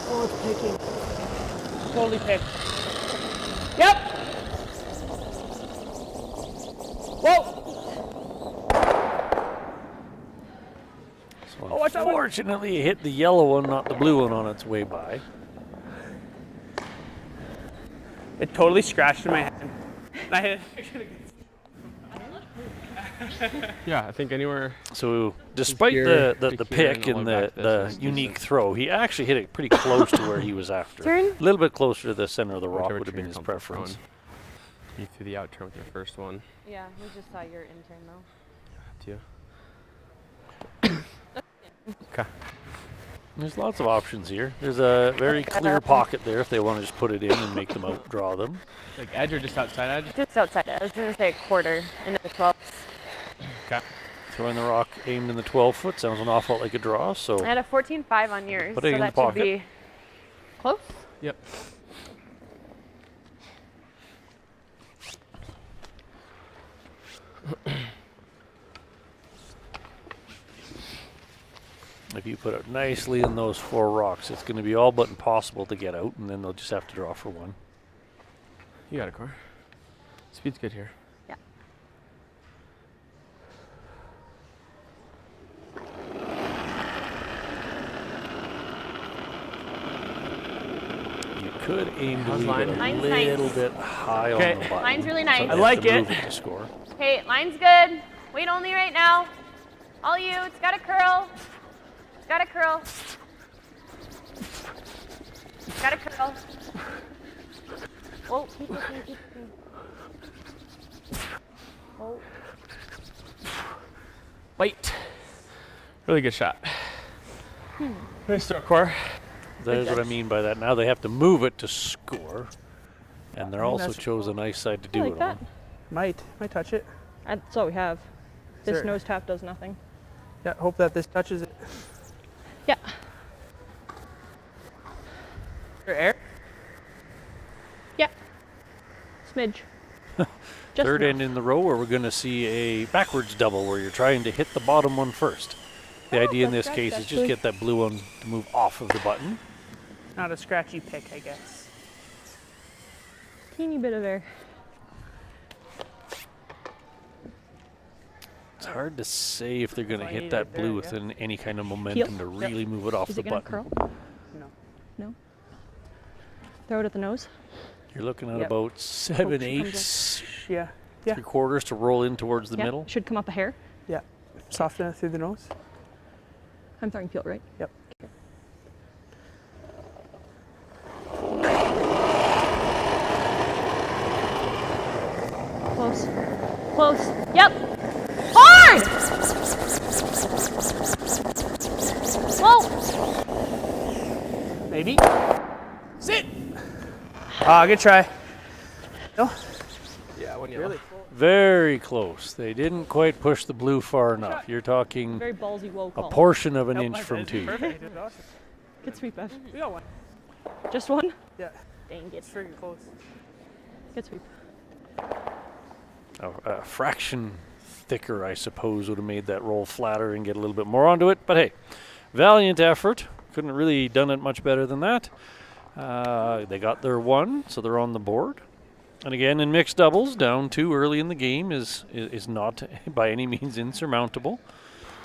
Oh, it's picking. Totally picked. Yep. Whoa. So Oh, watch out. unfortunately, it hit the yellow one, not the blue one on its way by. It totally scratched in my hand. I hit. Yeah, I think anywhere. So despite here the to here pick and all and the way the, back this the is unique decent. throw, he actually hit it pretty close to where he was after. Turn. A little bit closer to the center of the rock Whichever would have been turn his you're comfortable preference. throwing. You threw the out turn with your first one. Yeah, we just saw your intern though. Too. Okay. There's lots of options here. There's a very clear pocket there if they want to just put it in and make them outdraw them. Like edge or just outside edge? Just outside. I was going to say a quarter into the 12. Okay. Throwing the rock aimed in the 12-foot sounds an awful lot like a draw, so I had a 14.5 on yours, Put so it in that the should pocket. be close. Yep. if you put it nicely in those 4 rocks, it's going to be all but impossible to get out, and then they'll just have to draw for 1. You got it, Corey. Speed's good here. Yeah. You could aim to How's leave it a line? Line's little nice. bit high Okay. on the button. Line's really so nice. they I have like to it. move to score. Okay, line's good. Weight only right now. All you. It's got to curl. It's got to curl. It's got to curl. Whoa, keep looking, keep looking. Whoa. Wait. Really good shot. Nice throw, Corey. There's what I mean by that. Now they have to move it to score, and they're also that's- chose a nice side to I do like it that. on. Might touch it. That's all we have. This Sure. nose tap does nothing. Yeah, hope that this touches it. Yeah. Your air. Yeah. Smidge. Just Third enough. end in the row where we're going to see a backwards double where you're trying to hit the bottom one first. The idea in that's this right, case is just actually. get that blue one to move off of the button. Not a scratchy pick, I guess. Teeny bit of air. It's hard to say if they're going to all you hit need that right there, blue yeah. with any kind of momentum to really move it off Is the it gonna button. curl? No. No. Throw it at the nose. You're looking at Yep. about 7/8. comes Yeah. Yeah. 3/4 to roll in towards the Yeah, middle. should come up a hair. Yeah. Soften it through the nose. I'm throwing peel, right? Yep. Close. Close. Yep. Hard! Whoa! Maybe. Sit. Good try. No. Yeah, one Really? Very close. They didn't quite push the blue far enough. You're talking Very ballsy whoa a call. portion of an Nope, inch from it's tee. Perfect. It's awesome. Good sweep, Ev. We got one. Just one? Yeah. Dang it. It's freaking close. Good sweep. A fraction thicker, I suppose, would have made that roll flatter and get a little bit more onto it. But hey, valiant effort. Couldn't really done it much better than that. They got their one, so they're on the board. And again, in mixed doubles, down 2 early in the game is not by any means insurmountable.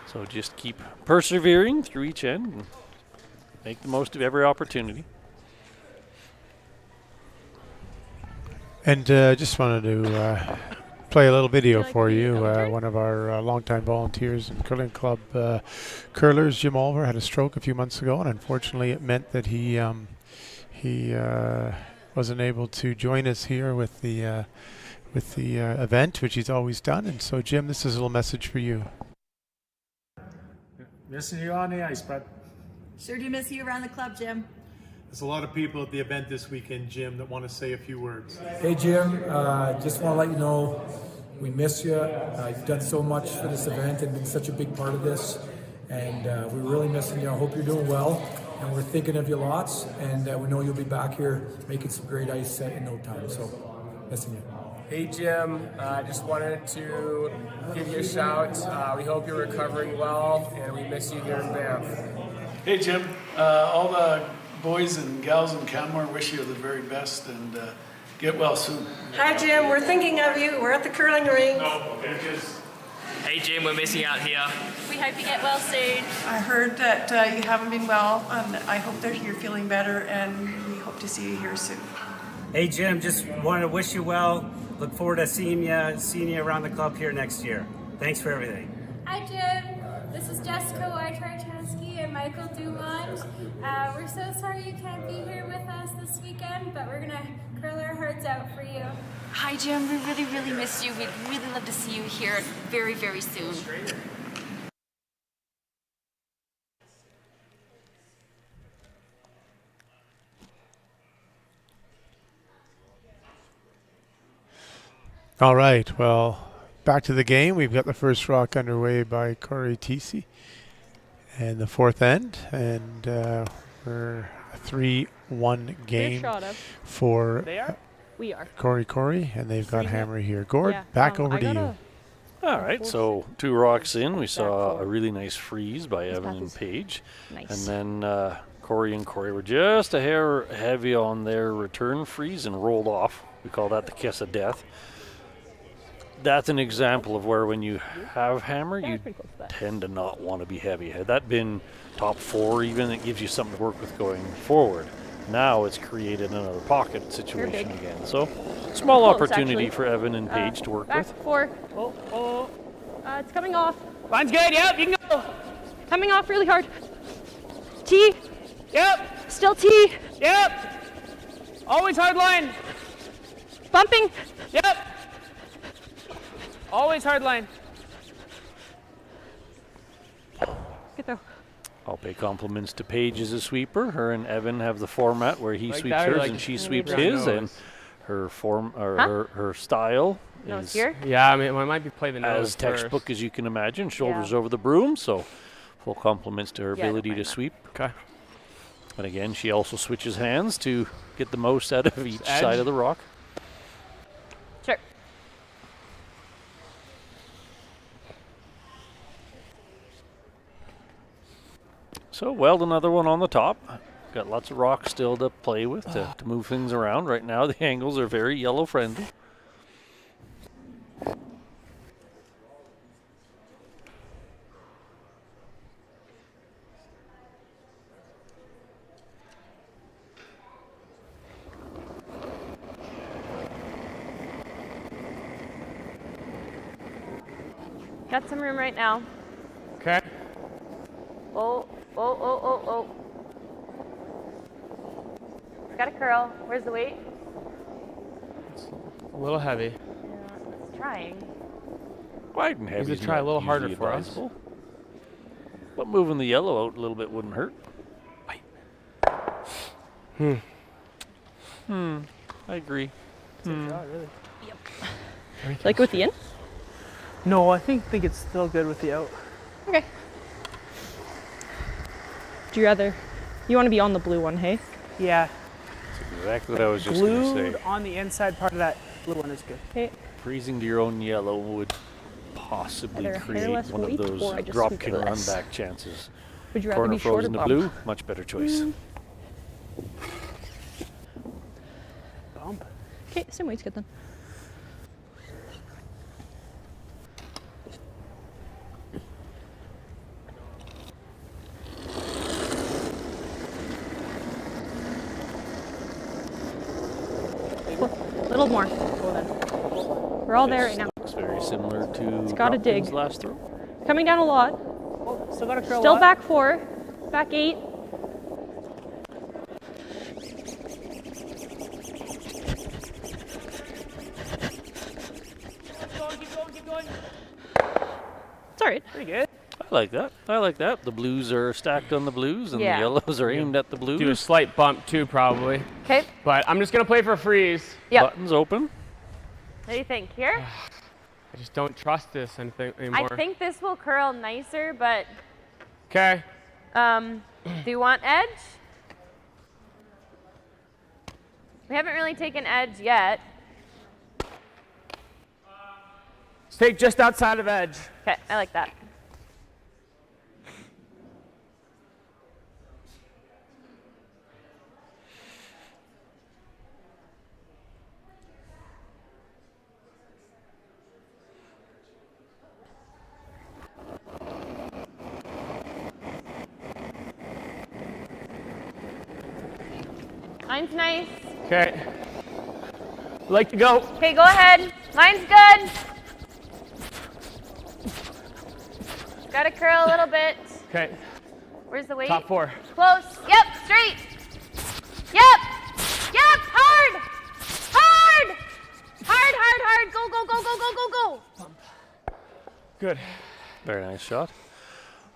So just keep persevering through each end and make the most of every opportunity. And just wanted to play a little video for you. Elder? One of our longtime volunteers in curling club curlers, Jim Olver, had a stroke a few months ago, and unfortunately, it meant that he wasn't able to join us here with the event, which he's always done. And so, Jim, this is a little message for you. Missing you on the ice, bud. Sure do miss you around the club, Jim. There's a lot of people at the event this weekend, Jim, that want to say a few words. Hey, Jim. Just want to let you know we miss you. You've done so much for this event and been such a big part of this. And we're really missing you. I hope you're doing well. And we're thinking of you lots. And we know you'll be back here making some great ice in no time. So, missing you. Hey Jim, I just wanted to give you a shout. We hope you're recovering well, and we miss you here in Banff. Hey Jim, all the boys and gals in Canmore wish you the very best and get well soon. Hi, Jim. We're thinking of you. We're at the curling ring. Hey Jim, we're missing out here. We hope you get well soon. I heard that you haven't been well, and I hope that you're feeling better, and we hope to see you here soon. Hey Jim, just wanted to wish you well. Look forward to seeing you around the club here next year. Thanks for everything. Hi Jim, this is Jessica Wojciechowski and Michael Dumont. We're so sorry you can't be here with us this weekend, but we're gonna curl our hearts out for you. Hi Jim, we really, really miss you. We'd really love to see you here very, very soon. All right, well, back to the game. We've got the first rock underway by Korey TC and the fourth end, and we're a 3-1 game shot of. for They are? We are. Korey, and they've got 3-0. Hammer here. Gord, Yeah, back I over to got you. All right, so 2 rocks in, we saw four. a really nice freeze by This Evan path and is Paige. Nice. And then Corey and Korey were just a hair heavy on their return freeze and rolled off. We call that the kiss of death. That's an example of where when you have hammer, Yeah, you it's pretty close to that. tend to not want to be heavy. Had that been top 4 even, it gives you something to work with going forward. Now it's created another pocket situation big. again. So small Close, opportunity actually. for Evan and Paige to work back with. 4. Oh. It's coming off. Line's good. Yep, you can go. Coming off really hard. T. Yep. Still T. Yep. Always hard line. Bumping. Yep. Always hard line. Good throw. I'll pay compliments to Paige as a sweeper. Her and Evan have the format where he Like sweeps that or hers like and she just sweeps around his, nose? and her form or Huh? her style No, it's is here. Yeah, I mean, I might be playing the nose as textbook first. as you can imagine. Shoulders Yeah. over the broom, so full compliments to her Yeah, I don't ability to mind that. sweep. Okay. And again, she also switches hands to get the most out of each Edge. side of the rock. Sure. So weld another one on the top. Got lots of rocks still to play with to move things around. Right now the angles are very yellow friendly. Got some room right now. Okay. Oh. Got a curl. Where's the weight? It's a little heavy. Yeah, it's trying. Light and heavy. Needs to try a little harder usually for us. advisable. But moving the yellow out a little bit wouldn't hurt. I agree. Really. Like with the in? No, I think it's still good with the out. Okay. Do you rather? You want to be on the blue one, hey? Yeah. That's exactly what I was just going to Glued say. on the inside part of that blue one is good. Okay. Freezing to your own yellow would possibly Either create hairless one of weight those or I just drop scoop kin it run less. back chances. Would you rather Corner be short or frozen to bump? blue, much better choice. Bump. Okay, same weight's good then. A little more. We're all there right now. Looks very similar to It's gotta dig. Dropkin's last throw. Coming down a lot. Oh, still got a curl. Still up. back 4, back 8. Keep going. It's all right. Pretty good. I like that. I like that. The blues are stacked on the blues, and Yeah. the yellows are aimed at the blues. Do a slight bump too, probably. Okay. But I'm just gonna play for freeze. Yep. Buttons open. What do you think? Here? I just don't trust this anymore. I think this will curl nicer, but Okay. do you want edge? We haven't really taken edge yet. Stay just outside of edge. Okay, I like that. Line's nice. Okay. Like to go. Okay, go ahead. Line's good. Got to curl a little bit. Okay. Where's the weight? Top 4. Close. Yep, straight. Yep. Yep, hard. Hard. Hard. Go. Good. Very nice shot.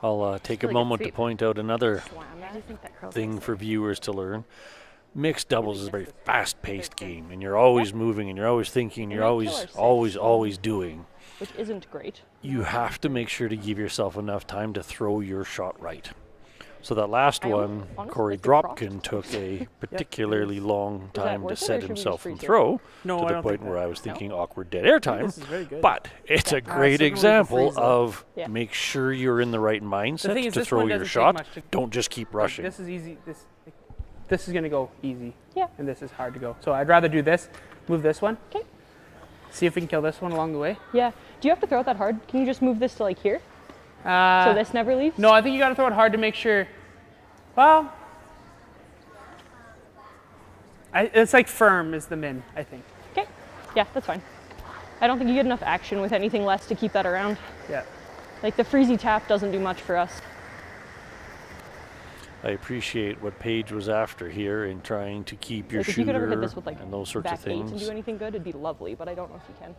I'll take a Really good moment to sweep. point out another I just think that curls thing nicer. for viewers to learn. Mixed doubles is a very fast-paced game, and you're always moving, and you're always thinking, you're always doing. Which isn't great. You have to make sure to give yourself enough time to throw your shot right. So that last one, honestly Corey like the cross. Dropkin took a particularly long that time to worth it, or set should we himself just from freeze it? throw, No, to I the don't point think where that- I was thinking awkward dead air time. This is very good. But it's a great signal example freeze, though. of Yeah. make sure you're in the right thing mindset is, to this throw one your doesn't take shot. much to- Don't just keep rushing. This is easy. This is gonna go easy. Yeah. And this is hard to go. So I'd rather do this. Move this one. Okay. See if we can kill this one along the way. Yeah. Do you have to throw it that hard? Can you just move this to like here? So So this never leaves? No, I think you gotta throw it hard to make sure. Well, it's like firm is the min, I think. Okay. Yeah, that's fine. I don't think you get enough action with anything less to keep that around. Yeah. Like the freezy tap doesn't do much for us. I appreciate what Paige was after here in trying to keep your Like if you could ever hit shooter this with like and those sorts back of 8 and things. do anything good, it'd be lovely, but I don't know if you can.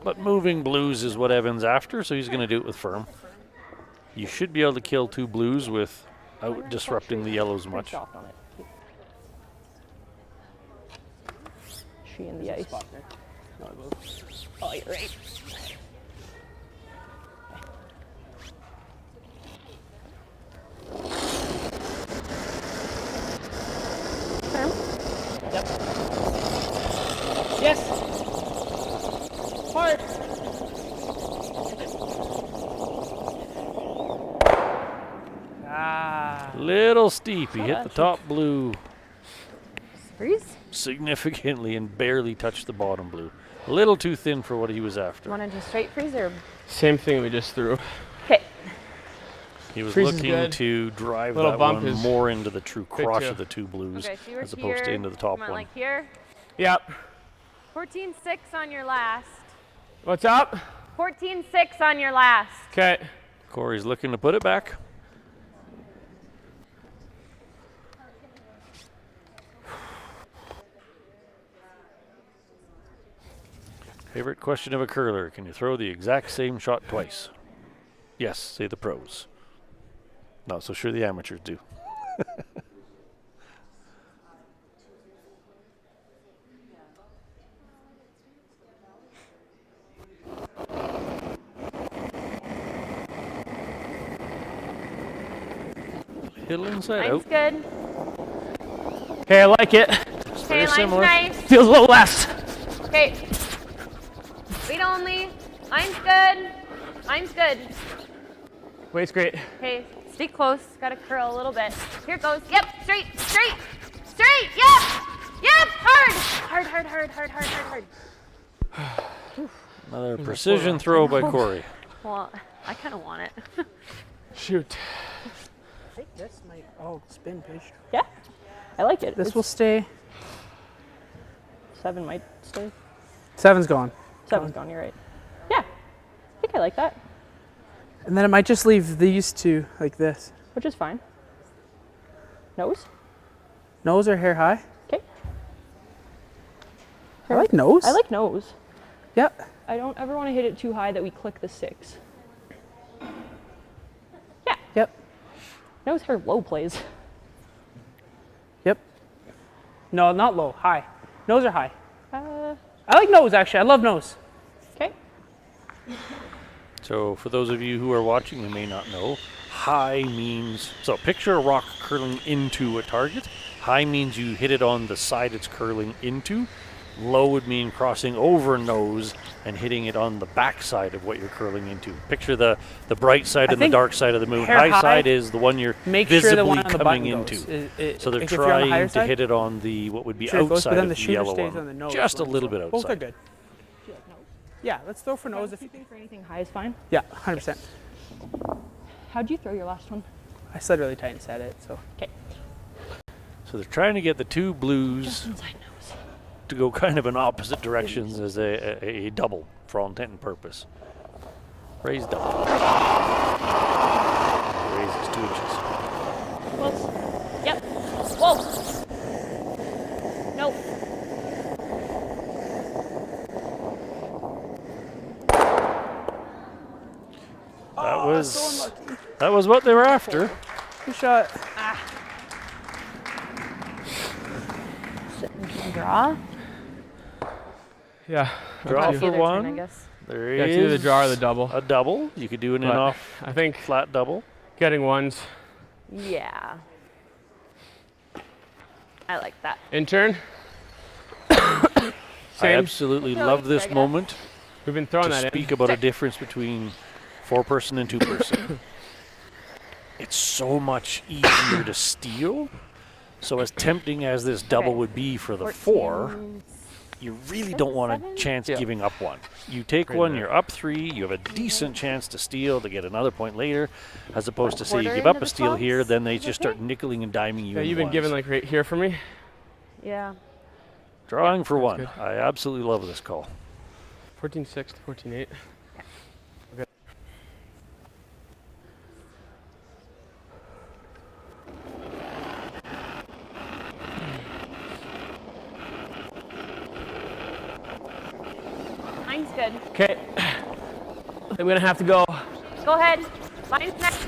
But moving blues is what Evan's after, so he's going to do it with firm. You should be able to kill 2 blues without disrupting the yellows Pretty much. soft on it. She in the ice. Oh, you're right. Firm? Yep. Yes. Hard. Ah. Little steep. He Not hit bad. the top blue Freeze? significantly and barely touched the bottom blue. A little too thin for what he was after. Want to do straight freeze or? Same thing we just threw. Okay. He was Freeze is looking good. to drive Little that bump one is more into the true good crush too. of the 2 blues Okay, so you were as opposed to here. into the top Come on, one. like here. Yep. 14.6 on your last. What's up? 14-6 on your last. Okay. Corey's looking to put it back. Favorite question of a curler, can you throw the exact same shot twice? Yes, say the pros. Not so sure the amateurs do. Little inside Mine's out. good. Okay, I like it. It's Okay, very mine's similar. nice. Feels a little less. Okay. Weight only. Mine's good. Mine's good. Weight's great. Okay, stay close. Gotta curl a little bit. Here it goes. Yep, straight, straight, straight. Yep, yep. Hard, hard, hard, hard, hard, hard, hard. Another precision throw by Corey. Well, I kind of want it. Shoot. I think this might spin pitch. Yeah, I like it. This will stay. 7 might stay. 7's gone. 7's gone, you're right. Yeah, I think I like that, And then it might just leave these two like this. which is fine. Nose? Nose or hair high? Okay. I like nose. I like nose. Yep. I don't ever want to hit it too high that we click the 6. Yeah. Yep. Nose her low plays. Yep. No, not low. High. Nose or high? Uh, I like nose, actually. I love nose. Okay. So for those of you who are watching, you may not know, high means, so picture a rock curling into a target. High means you hit it on the side it's curling into. Low would mean crossing over nose and hitting it on the back side of what you're curling into. Picture the bright side and the dark side of the moon. High side is the one you're visibly coming into. So they're trying to hit it on the what would be outside of the yellow one. Just a little bit outside. Both are good. Yeah, let's throw for nose. If you think for anything high is fine. Yeah, 100%. How'd you throw your last one? I slid really tight and set it, so. Okay. So they're trying to get the two blues to go kind of in opposite directions as a double for all intent and purpose. Raise double. Raise is 2 inches. Close. Yep. Whoa. Nope. That was what they were after. Good shot. Draw. Yeah. Draw for one. I guess. There Yeah, is it's either the draw or the double. a double. You could do an But in-off I think flat double. getting ones. Yeah. I like that. In turn. I Same. absolutely love this moment We've been throwing to that speak in. about a difference between 4-person and 2-person. It's so much easier to steal. So as tempting as this double would be for the 4, you really don't want a chance giving up one. You take one, you're up 3, you have a decent chance to steal to get another point later, as opposed to say you give up a steal here, then they just start nickeling and diming you. Yeah, you've been ones. given like right here for me. Yeah. Drawing for one. good. I absolutely love this call. 14-6 to 14-8. Okay. Mine's good. Okay. I'm gonna have to go. Go ahead. Mine's nice.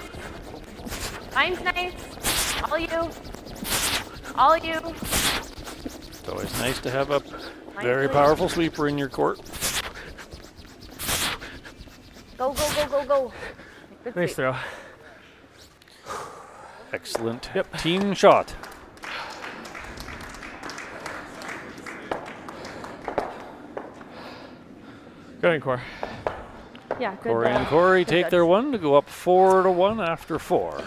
Mine's nice. All you. All you. It's always nice to have a very powerful sweeper in your court. Go, go, go, go, go. Good Nice sweep. throw. Excellent team shot. Good on, Core. Yeah, good. Corey and Korey good take judge. their one to go up 4-1 after 4.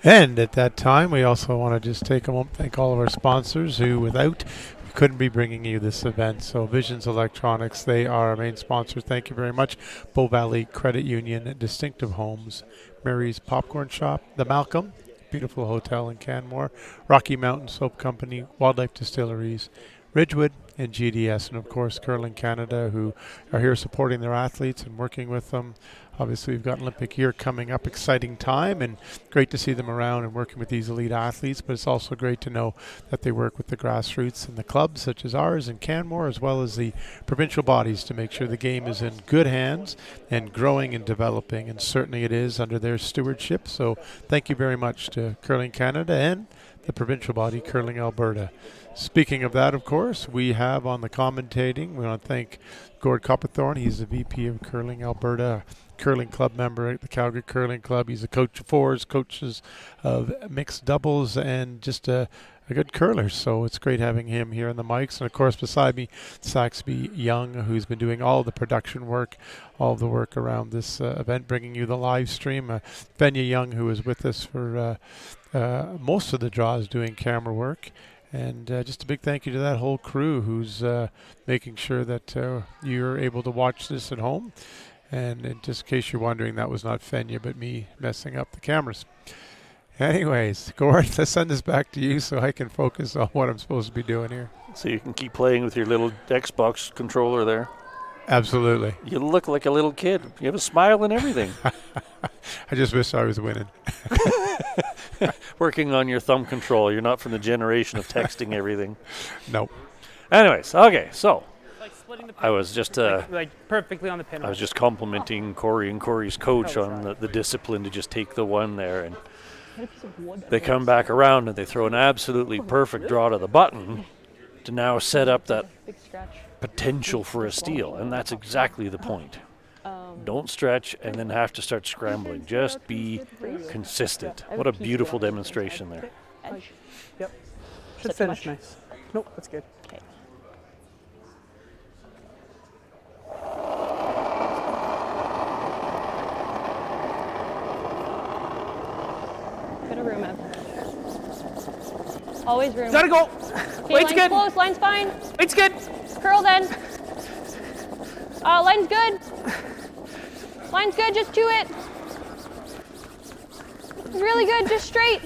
And at that time, we also want to just take a moment to thank all of our sponsors who, without, we couldn't be bringing you this event. So Visions Electronics, they are our main sponsors. Thank you very much. Bow Valley Credit Union, Distinctive Homes, Mary's Popcorn Shop, The Malcolm, beautiful hotel in Canmore, Rocky Mountain Soap Company, Wildlife Distilleries, Ridgewood, and GDS, and of course Curling Canada, who are here supporting their athletes and working with them. Obviously, we've got Olympic year coming up, exciting time, and great to see them around and working with these elite athletes. But it's also great to know that they work with the grassroots and the clubs such as ours in Canmore, as well as the provincial bodies, to make sure the game is in good hands and growing and developing. And certainly it is under their stewardship. So thank you very much to Curling Canada and the provincial body, Curling Alberta. Speaking of that, of course, we have on the commentating, we want to thank Gord Copperthorne. He's the VP of Curling Alberta, curling club member at the Calgary Curling Club. He's a coach of fours, coaches of mixed doubles, and just a good curler. So it's great having him here on the mics. And of course, beside me, Saxby Young, who's been doing all the production work, all the work around this event, bringing you the live stream. Fenya Young, who is with us for most of the draws, doing camera work. And just a big thank you to that whole crew who's making sure that you're able to watch this at home. And in just in case you're wondering, that was not Fenya, but me messing up the cameras. Anyways, Corey, let's send this back to you so I can focus on what I'm supposed to be doing here. So you can keep playing with your little Xbox controller there. Absolutely. You look like a little kid. You have a smile and everything. I just wish I was winning. Working on your thumb control. You're not from the generation of texting everything. Nope. Anyways, okay, so Splitting the pin. I was just like perfectly on the pin. I was just complimenting Corey and Corey's coach on the discipline to just take the one there, and they come back around and they throw an absolutely perfect draw to the button to now set up that potential for a steal, and that's exactly the point. Don't stretch and then have to start scrambling. Just be consistent. What a beautiful demonstration there. Yep. Should finish nice. Nope, that's good. Okay. Bit of room, Ev. Always room. Gotta go. Okay, Weight's line's good. close, line's fine. Weight's good. Curl then. Line's good. Line's good, just to it. It's really good, just straight.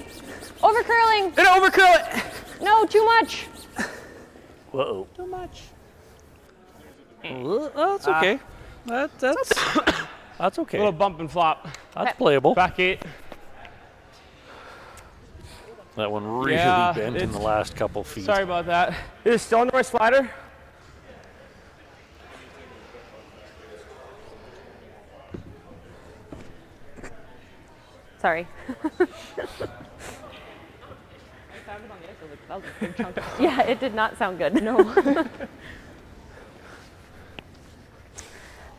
Over curling. Gonna over curl it. No, too much. Whoa. Too much. Well, that's okay. That's that's okay. A little bump and flop. That's playable. Back 8. That one really bent in the last couple feet. Sorry about that. Is it still on the right slider? Sorry. Yeah, it did not sound good. No.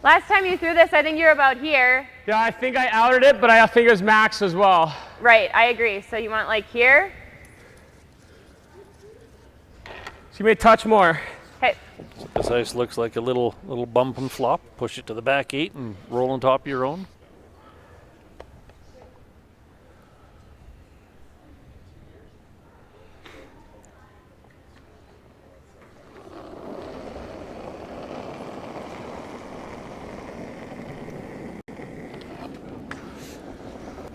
Last time you threw this, I think you were about here. Yeah, I think I outed it, but I think it was max as well. Right, I agree. So you want like here? So you may touch more. Okay. This ice looks like a little bump and flop. Push it to the back 8 and roll on top of your own.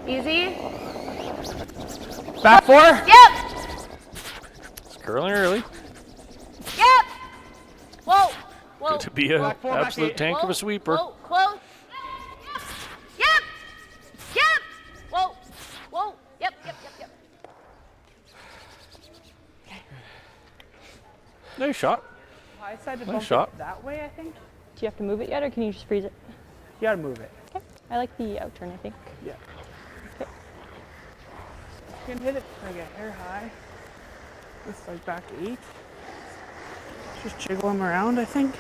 Easy. Back 4? Yep. It's curling early. Yep. Whoa. Whoa. Good to be an Back 4, back absolute 8. tank of a sweeper. Whoa. Close. Yep. Yep. Whoa. Whoa. Yep. Yep. Yep. Yep. Nice shot. I decided to Nice bump shot. it that way, I think. Do you have to move it yet, or can you just freeze it? You gotta move it. Okay. I like the out turn, I think. Yeah. Okay. You can hit it like a hair high. It's like back 8. Just jiggle them around, I think.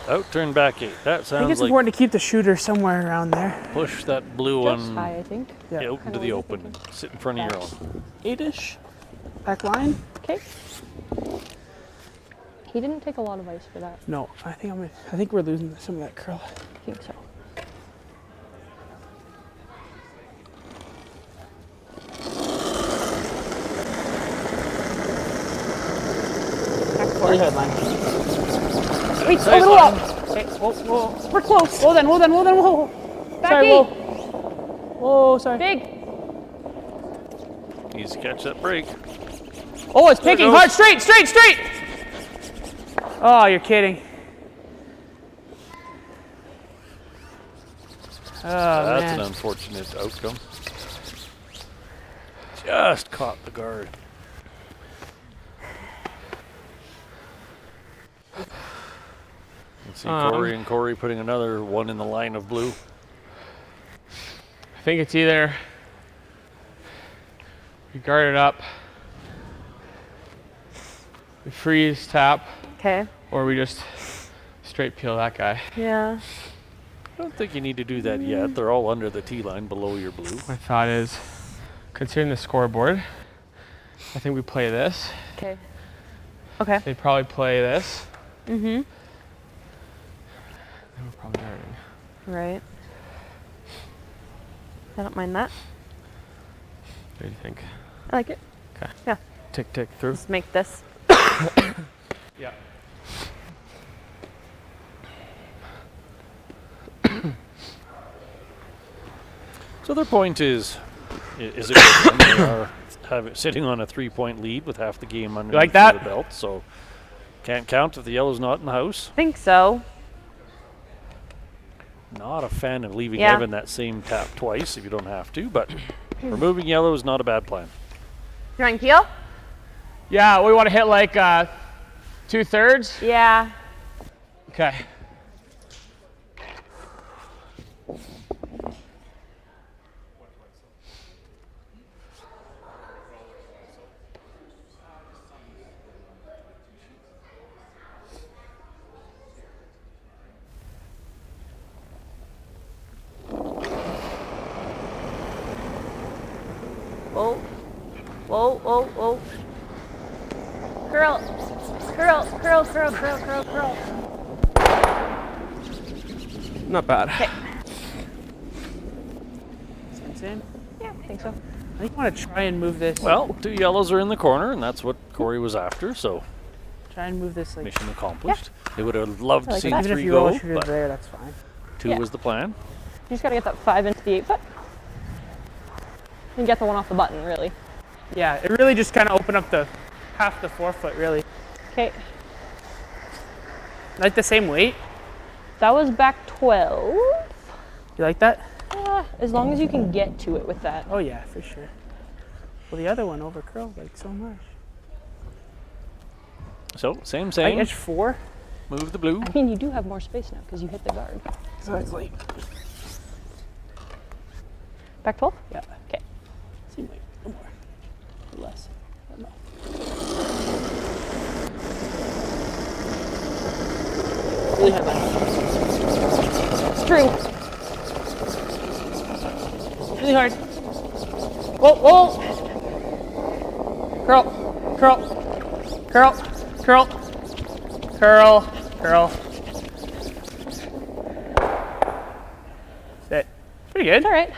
Out turn back 8. That I think sounds it's like important to keep the shooter somewhere around there. push that blue Just one high, I think. Yeah. out into Kinda the what open. I'm thinking. Sit in front of your own. 8-ish. Back line. Okay. He didn't take a lot of ice for that. No, I think we're losing some of that curl. I think so. Really headline. Wait, a little up. Okay, whoa. We're close. Whoa then, whoa. Back Sorry, 8. Whoa, sorry. Big. Needs to catch that break. Oh, it's picking goes. hard, straight. Oh, you're kidding. Oh, That's man. an unfortunate outcome. Just caught the guard. Let's see Cory and Korey putting another one in the line of blue. I think it's either we guard it up, we freeze tap, Okay. or we just straight peel that guy. Yeah. I don't think you need to do that yet. They're all under the tee line below your blue. My thought is, considering the scoreboard, I think we play this. Okay. Okay. They probably play this. Mm-hmm. And we're probably guarding. Right. I don't mind that. What do you think? I like it. Okay. Yeah. Tick, tick through. Let's make this. Yeah. So their point is a good one. They are sitting on a 3-point lead with half the game under like that? the belt, so can't count if the yellow's not in the house. I think so. Not a fan of leaving Yeah. Evan that same tap twice if you don't have to, but removing yellow is not a bad plan. You want to peel? Yeah, we want to hit like 2/3. Yeah. Okay. Whoa. Whoa, whoa, whoa. Curl. Curl, curl, curl, curl, curl, curl. Not bad. Okay. Same? Yeah, I think so. I think I want to try and move this. Well, 2 yellows are in the corner, and that's what Korey was after, so Try and move this like. mission accomplished. They would have loved I to like see that. Even if 3 you go, roll shoot but there, that's fine. 2 Yeah. was the plan. You just gotta get that 5 into the 8-foot. And get the one off the button, really. Yeah, it really just kind of opened up the half the 4-foot, really. Okay. Like the same weight. That was back 12. You like that? As long as you can get to it with that. Oh yeah, for sure. Well, the other one over curled like so much. So, same. Like edge 4. Move the blue. I mean, you do have more space now because you hit the guard. Exactly. Back 12? Yeah. Okay. Seems like a little more. Or less. I don't know. Really hard left. It's true. Really hard. Whoa, whoa. Curl, curl, curl, curl, curl, curl. That's it. Pretty good. All right.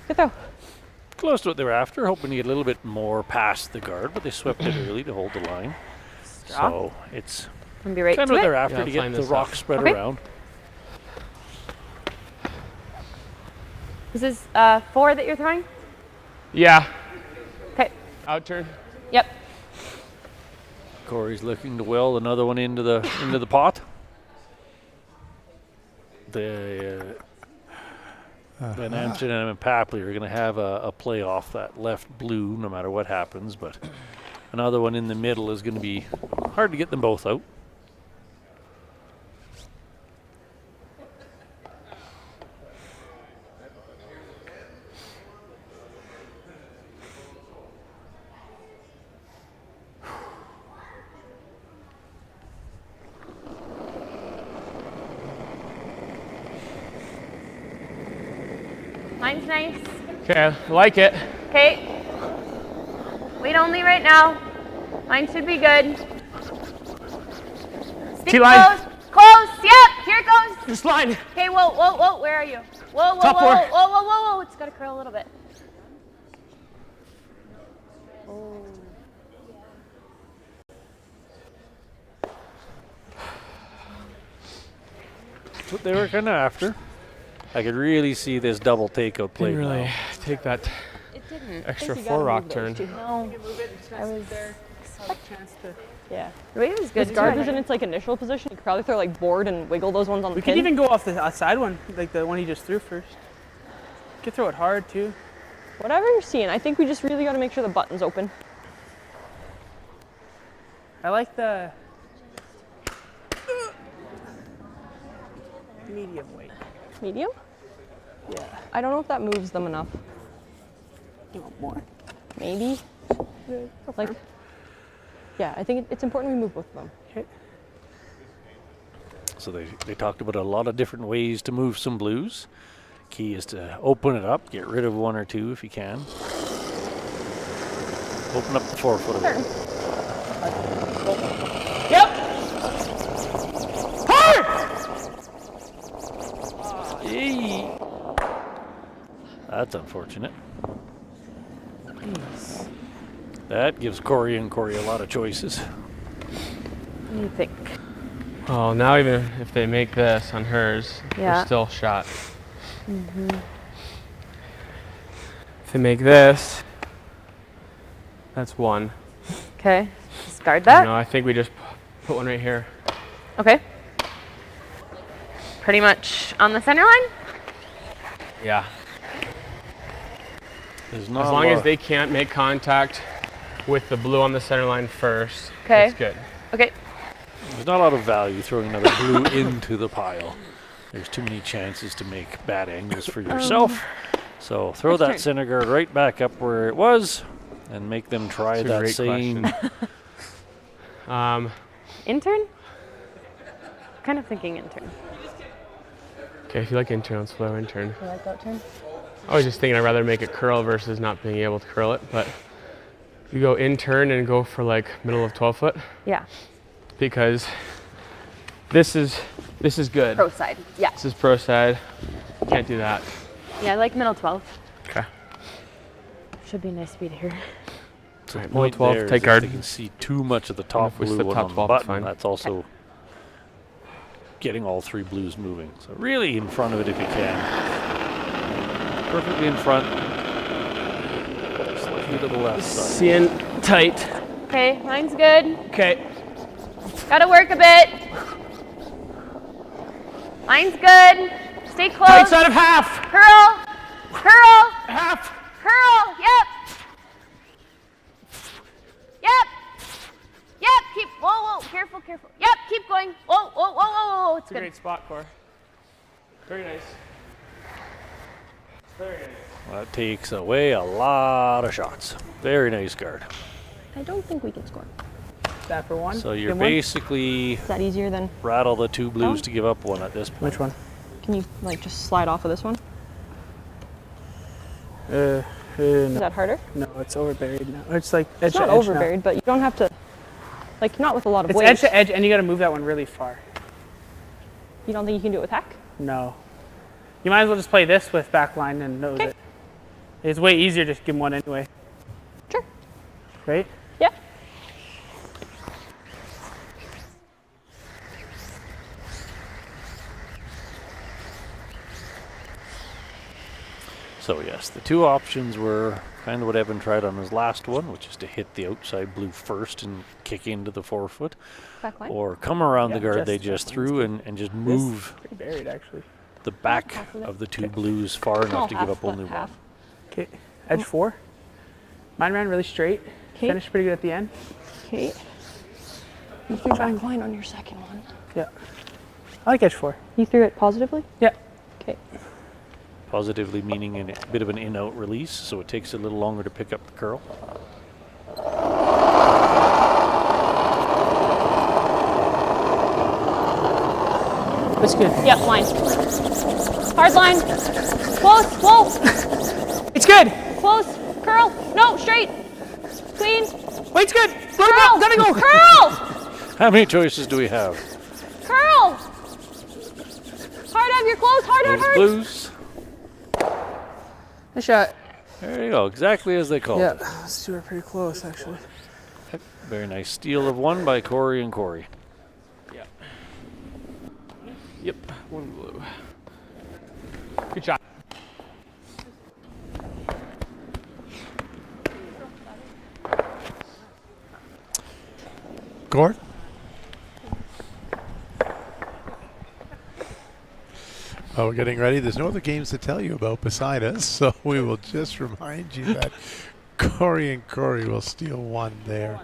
Good throw. Close to what they were after, hoping to get a little bit more past the guard, but they swept it early to hold the line. So it's Gonna be right kind to of what it. they're after Yeah, to get find the this rock out. spread Okay. around. This is 4 that you're throwing? Yeah. Okay. Out turn. Yep. Corey's looking to well another one into the pot. The and Amsterdam and Papley are going to have a play off that left blue no matter what happens, but another one in the middle is going to be hard to get them both out. Mine's nice. Okay, like it. Okay. Weight only right now. Mine should be good. Stick T-line. close. Close. Yep. Here it goes. Just line. Okay. Whoa. Whoa. Whoa. Where are you? Whoa. Whoa. Top whoa. four. Whoa. Whoa. Whoa. Whoa. It's got to curl a little bit. Oh. That's what they were kind of after. I could really see this double takeout play. Didn't really now. take that It didn't. extra 4 rock turn. No. I was chance to. Yeah. The wave is good. This guard was in its like initial position. You could probably throw like board and wiggle those ones on the We pin. could even go off the side one, like the one he just threw first. You could throw it hard too. Whatever you're seeing, I think we just really got to make sure the button's open. I like the medium weight. Medium? Yeah. I don't know if that moves them enough. You want more? Maybe. Like, yeah, I think it's important we move both of them. Okay. So they talked about a lot of different ways to move some blues. Key is to open it up, get rid of one or two if you can. Open up the forefoot a bit. Yep. Hard. Yay. That's unfortunate. Nice. That gives Cory and Korey a lot of choices. What do you think? Oh, now even if they make this on hers, Yeah. they're still shot. Mm-hmm. If they make this, that's one. Okay. Discard that. No, I think we just put one right here. Okay. Pretty much on the center line? Yeah. There's As not long a as lot- they can't make contact with the blue on the center line first, Okay. that's good. Okay. There's not a lot of value throwing another blue into the pile. There's too many chances to make bad angles for yourself. So throw that center guard right back up where it was and make them try That's a that great same. Intern? Kind of thinking intern. Okay, if you like intern, let's flow intern. You like that turn? I was just thinking I'd rather make it curl versus not being able to curl it, but you go in turn and go for like middle of 12 foot. Yeah. Because this is good. Pro side. Yeah. This is pro side. Can't do that. Yeah, I like middle 12. Okay. Should be a nice speed here. So the Middle point 12, there is take if guard. they can see too much of the top if we blue slip one top on the 12, it's button, fine. that's also getting all three blues moving. So really in front of it if you can. Perfectly in front. Slightly to the left side. Seeing tight. Okay, mine's good. Okay. Gotta work a bit. Mine's good. Stay close. Tight side of half. Curl. Curl. Half. Curl. Yep. Yep. Yep. Keep. Whoa, whoa. Careful, careful. Yep. Keep going. Whoa, whoa, whoa, whoa, whoa. It's It's a good. great spot, Core. Very nice. Very nice. That takes away a lot of shots. Very nice guard. I don't think we can score. That for one. So you're Good one. basically Is that easier than? rattle the two blues Oh. to give up one at this point. Which one? Can you like just slide off of this one? No. Is that harder? No, it's overburied now. It's like edge It's not to edge now. overburied, but you don't have to, like, not with a lot of It's weight. edge to edge, and you got to move that one really far. You don't think you can do it with hack? No. You might as well just play this with backline and nose it. It's way easier to just give him one anyway. Sure. Right? Yeah. So yes, the two options were kind of what Evan tried on his last one, which is to hit the outside blue first and kick into the forefoot. Backline? Or come around Yeah, the guard just they just backline's threw good. and just This move pretty buried actually. the back of the two blues far Small enough to give half, up but only half. one. Okay, edge 4. Mine ran really straight. 'Kay. Finished pretty good at the end. Okay. You threw backline on your second one. Yeah. I like edge 4. You threw it positively? Yeah. Okay. Positively meaning a bit of an in-out release, so it takes a little longer to pick up the curl. That's good. Yep, line. Hard line. Close. Whoa. It's good. Close. Curl. No, straight. Clean. Weight's good. Curl. Gotta go. Curl. How many choices do we have? Curl. Hard up. You're close. Hard, hard, Those hard. blues. Nice shot. There you go, exactly as they called Yeah, it. let's do it pretty close actually. Very nice steal of one by Cory and Korey. Yeah. Yep. One blue. Good shot. Gord? Oh, we're getting ready. There's no other games to tell you about beside us, so we will just remind you that Cory and Korey will steal one there.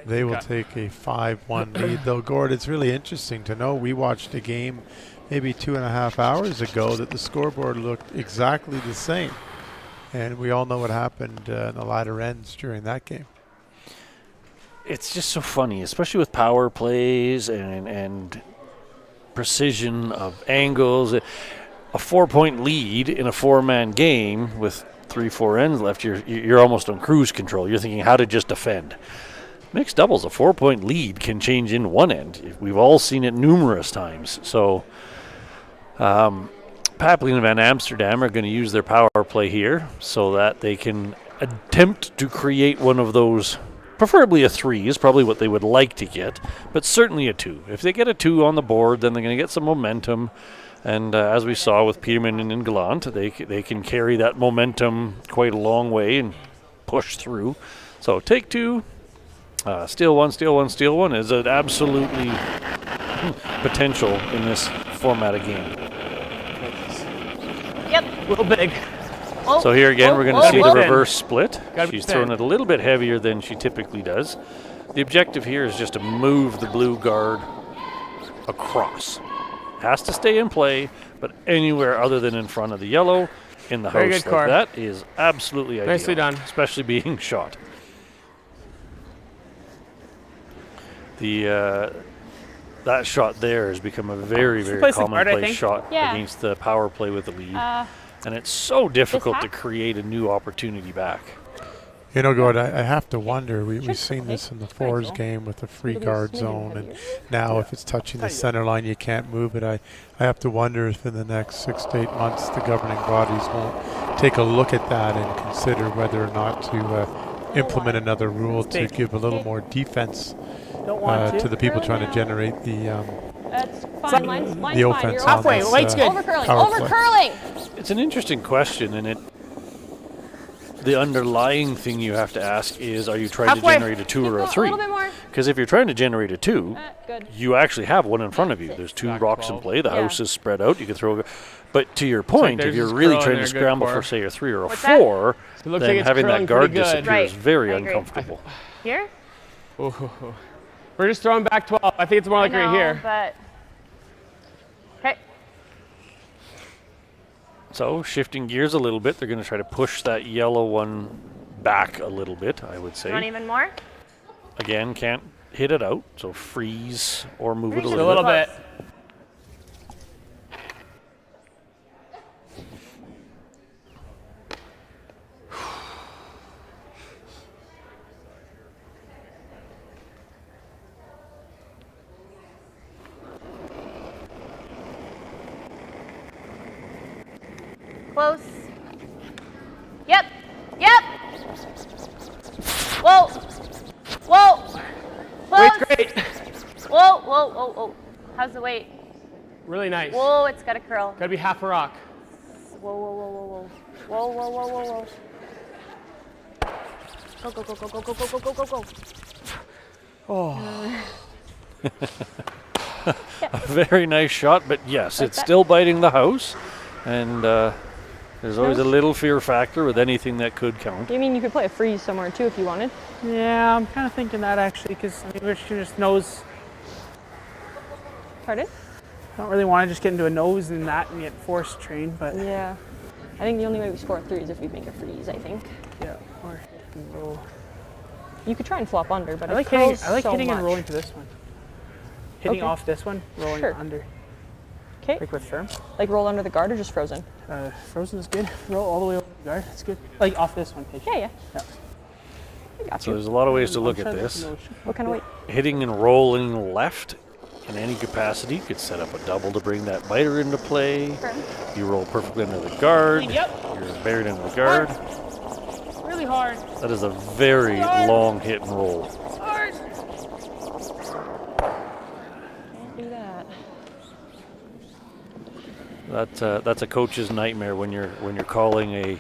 They will take a 5-1 lead, though. Gord, it's really interesting to know. We watched a game maybe 2.5 hours ago that the scoreboard looked exactly the same. And we all know what happened in the latter ends during that game. It's just so funny, especially with power plays and precision of angles. A 4-point lead in a 4-man game with 3-4 ends left, you're almost on cruise control. You're thinking how to just defend. Mixed doubles, a 4-point lead can change in one end. We've all seen it numerous times. So Papley and Van Amsterdam are going to use their power play here so that they can attempt to create one of those. Preferably a 3 is probably what they would like to get, but certainly a 2. If they get a 2 on the board, then they're going to get some momentum. And as we saw with Peterman and Gallant, they can carry that momentum quite a long way and push through. So take 2, steal 1, steal 1, steal 1 is an absolutely potential in this format of game. Yep. A little big. So here again, we're going to see the reverse split. Gotta She's be throwing thin. it a little bit heavier than she typically does. The objective here is just to move the blue guard across. Has to stay in play, but anywhere other than in front of the yellow in the Very house good, like Korey. that is absolutely ideal. Nicely done. Especially being shot. That shot there has become a very, very place the guard, I commonplace think. shot Yeah. against the power play with the lead. And it's so difficult to half? create a new opportunity back. You know, Gord, I have to wonder. We've seen this in the fours game with the free guard zone, and now if it's touching the center line, you can't move it. I have to wonder if in the next 6 to 8 months the governing bodies won't take a look at that and consider whether or not to implement another rule to give a little more defense to the people trying to generate the That's fine. Line's the fine. You're offense. halfway. on Light's this, good. over curling. power Over play. curling. It's an interesting question, and the underlying thing you have to ask is, are you trying Halfway. to generate a 2 or a A 3? little bit more. Because if you're trying to generate a 2, Good. you actually have one in front of you. There's 2 Back rocks 12. in play. The Yeah. house is spread out. You can throw. But to your point, if there's you're this really curl in trying there, to good scramble core. for, say, a 3 or a What's that? 4, It looks then like it's having that curling guard pretty good. disappear Right. is very I agree. uncomfortable. Here? Ooh. We're just throwing back 12. I think it's more like I know, right here. but okay. So shifting gears a little bit, they're going to try to push that yellow one back a little bit, I would say. Want even more? Again, can't hit it out, so freeze or move it a Freeze Just a little little bit. bit. Close. Yep. Yep. Whoa. Whoa. Close. Weight's great. Whoa, whoa, whoa, whoa. How's the weight? Really nice. Whoa, it's got a curl. Gotta be half a rock. Whoa, whoa, whoa, whoa, whoa. Whoa, whoa, whoa, whoa, whoa. Go, go, go, go, go, go, go, go, go, go. Oh. A very nice shot, but yes, it's still biting the house, and there's always a little fear factor with anything that could count. You mean you could play a freeze somewhere too if you wanted? Yeah, I'm kind of thinking that actually, because I mean, she just knows. Pardon? I don't really want to just get into a nose in that and get force trained, but Yeah. I think the only way we score a 3 is if we make a freeze, I think. yeah. Or roll. You could try and flop under, but I like it hitting. curls I like so hitting and much. rolling to this one. Hitting Okay. off this one, rolling Sure. under. Okay. Like with firm. Like roll under the guard or just frozen? Frozen is good. Roll all the way over the guard. That's good. Like off this one, pitch. Yeah, yeah. Yeah. I got So you. there's a lot of ways to look I'm at trying this. know. What kind of weight? Hitting and rolling left in any capacity could set up a double to bring that biter into play. You roll perfectly under the guard. Yep. You're buried under the guard. Really hard. That is a very long hit and roll. Hard. Can't do that. That's a coach's nightmare when you're calling a,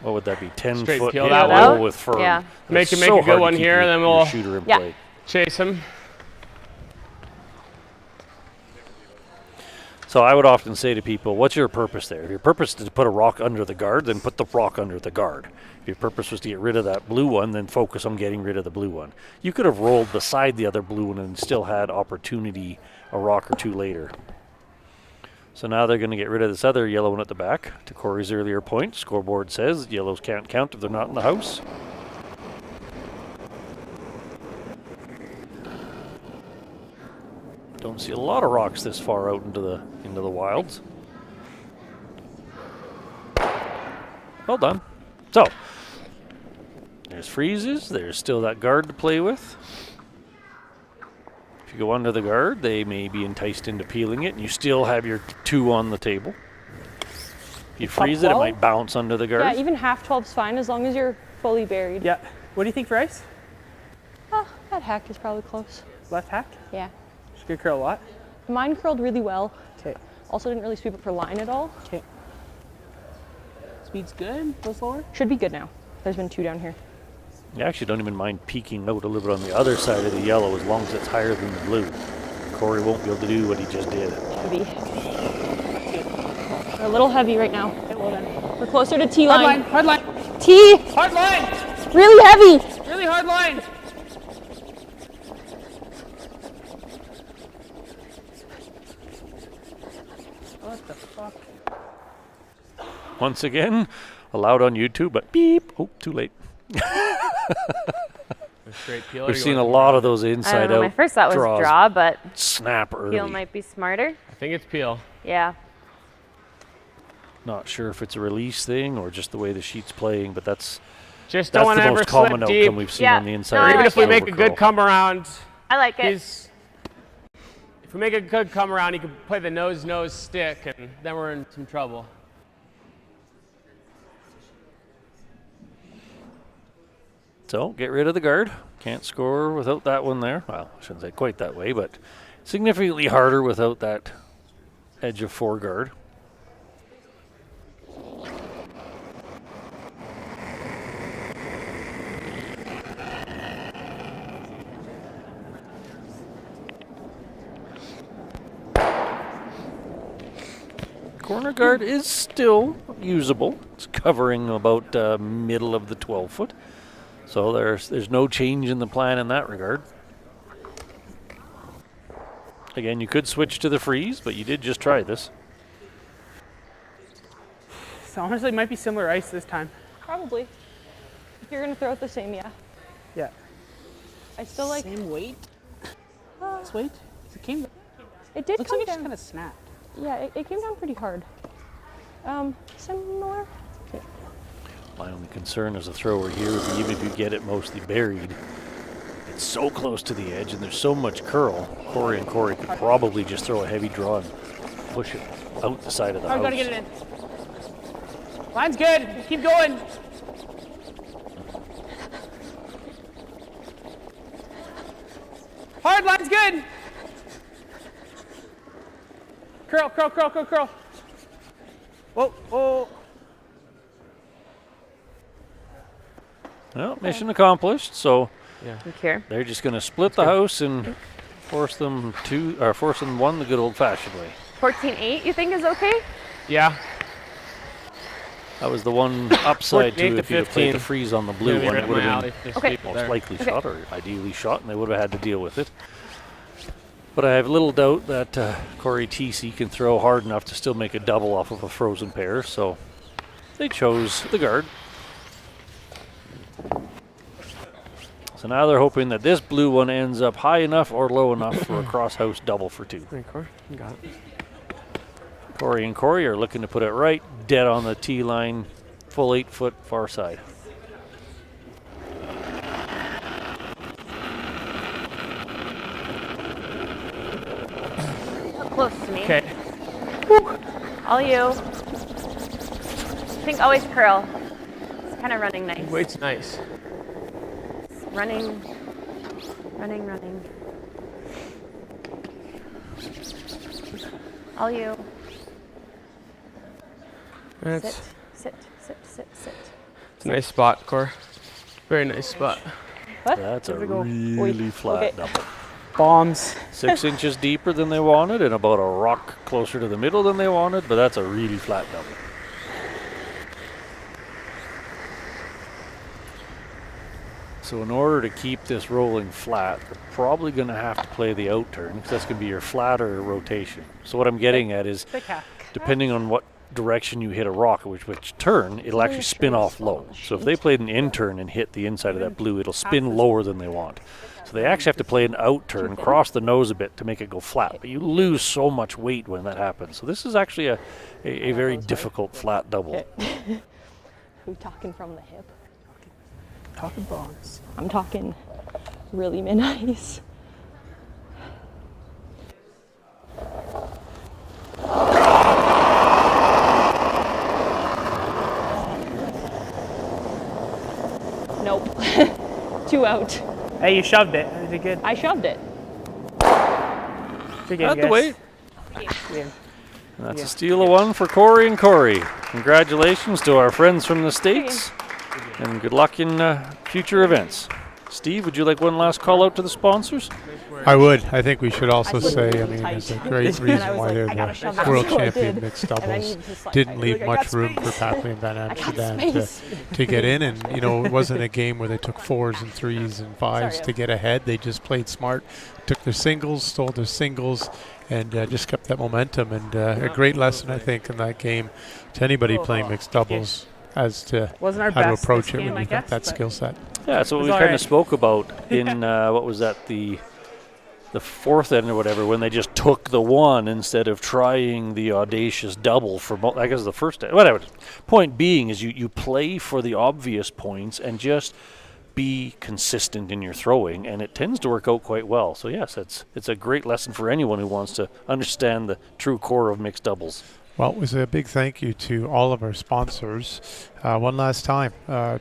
what would that be, 10-foot Straight hit peel and that roll one? with firm. Yeah. Make It's a so good hard to one keep here, your- and then your we'll shooter in Yeah. play. chase him. So I would often say to people, what's your purpose there? If your purpose is to put a rock under the guard, then put the rock under the guard. If your purpose was to get rid of that blue one, then focus on getting rid of the blue one. You could have rolled beside the other blue one and still had opportunity a rock or two later. So now they're going to get rid of this other yellow one at the back. To Corey's earlier point, scoreboard says yellows can't count if they're not in the house. Don't see a lot of rocks this far out into the wilds. Well done. So there's freezes. There's still that guard to play with. If you go under the guard, they may be enticed into peeling it, and you still have your 2 on the table. If you freeze it, it might bounce under the guard. Yeah, even half 12's fine as long as you're fully buried. Yeah. What do you think for ice? Oh, that hack is probably close. Left hack? Yeah. Should we curl a lot? Mine curled really well. Okay. Also didn't really sweep up for line at all. Okay. Speed's good? Goes lower? Should be good now. There's been 2 down here. You actually don't even mind peeking out a little bit on the other side of the yellow as long as it's higher than the blue. Corey won't be able to do what he just did. Heavy. We're a little heavy right now. Okay, well then. We're closer to T line. Hard line. T. Hard line. Really heavy. Really hard line. What the fuck? Once again, allowed on YouTube, but beep. Oh, too late. We've seen a lot of those inside I don't know, out my first thought was draws draw, but snap early. peel might be smarter. I think it's peel. Yeah. Not sure if it's a release thing or just the way the sheet's playing, but that's Just don't want the to most ever common slip outcome deep. we've seen Yeah. on the inside. No, I of Even if we silver make a good curl. come around, I like it. if we make a good come around, he can play the nose stick, and then we're in some trouble. So get rid of the guard. Can't score without that one there. Well, I shouldn't say quite that way, but significantly harder without that edge of 4 guard. Corner guard is still usable. It's covering about middle of the 12 foot. So there's no change in the plan in that regard. Again, you could switch to the freeze, but you did just try this. So honestly, it might be similar ice this time. Probably. If you're gonna throw it the same, yeah. Yeah. I still like. Same weight? This weight? It came. It did Looks come like it just down. kind of snapped. Yeah, it came down pretty hard. Similar. My only concern as a thrower here would be even if you get it mostly buried, it's so close to the edge and there's so much curl. Corey and Korey could probably just throw a heavy draw and push it out the side of the Oh, house. we gotta get it in. Line's good. Keep going. Hard line's good. Curl, curl, curl, curl, curl. Whoa, whoa. Well, mission accomplished. So Here. they're just going to split the house and force them one the good old-fashioned way. 14-8, you think is okay? Yeah. That was the one upside 14 to to if you'd played the 15. freeze on the blue Maybe one. right It would in my have alley. been There's Okay. people most there. likely Okay. shot or ideally shot, and they would have had to deal with it. But I have little doubt that Corey TC can throw hard enough to still make a double off of a frozen pair, so they chose the guard. So now they're hoping that this blue one ends up high enough or low enough for a cross-house double for 2. Hey, Corey, you got it. Corey and Korey are looking to put it right dead on the tee line, full 8 foot far side. Close to me. Okay. All you. I think always curl. It's kind of running nice. Weight's nice. Running. Running, running. All you. That's Sit, sit, sit, sit. it's a nice spot, Corey. Very nice spot. What? That's a Where'd we go? really Wait, flat okay. double. Bombs. 6 inches deeper than they wanted and about a rock closer to the middle than they wanted, but that's a really flat double. So in order to keep this rolling flat, you're probably going to have to play the out turn because that's going to be your flatter rotation. So what I'm getting at is, depending on what direction you hit a rock, which turn, it'll actually spin off low. So if they played an in turn and hit the inside of that blue, it'll spin lower than they want. So they actually have to play an out turn, cross the nose a bit to make it go flat. But you lose so much weight when that happens. So this is actually a very difficult flat double. Who talking from the hip? Talking bombs. I'm talking really mid-ice. Nope. 2 out. Hey, you shoved it. You did good. I shoved it. Good game, Not the guys. weight. Yeah. That's a steal of 1 for Cory and Korey. Congratulations to our friends from the States, and good luck in future events. Steve, would you like one last call out to the sponsors? I would. I think we should also say, I mean, there's a great reason why they're the world champion mixed doubles. Didn't leave much room for Papley and Van Amsterdam to get in. And, you know, it wasn't a game where they took 4s and 3s and 5s to get ahead. They just played smart, took their singles, stole their singles, and just kept that momentum. And a great lesson, I think, in that game to anybody playing mixed doubles as to how to approach it when you've got that skill set. Yeah, so we kind of spoke about in, what was that, the 4th end or whatever, when they just took the 1 instead of trying the audacious double for, I guess, the first end. Whatever. Point being is you play for the obvious points and just be consistent in your throwing, and it tends to work out quite well. So yes, it's a great lesson for anyone who wants to understand the true core of mixed doubles. Well, it was a big thank you to all of our sponsors. One last time,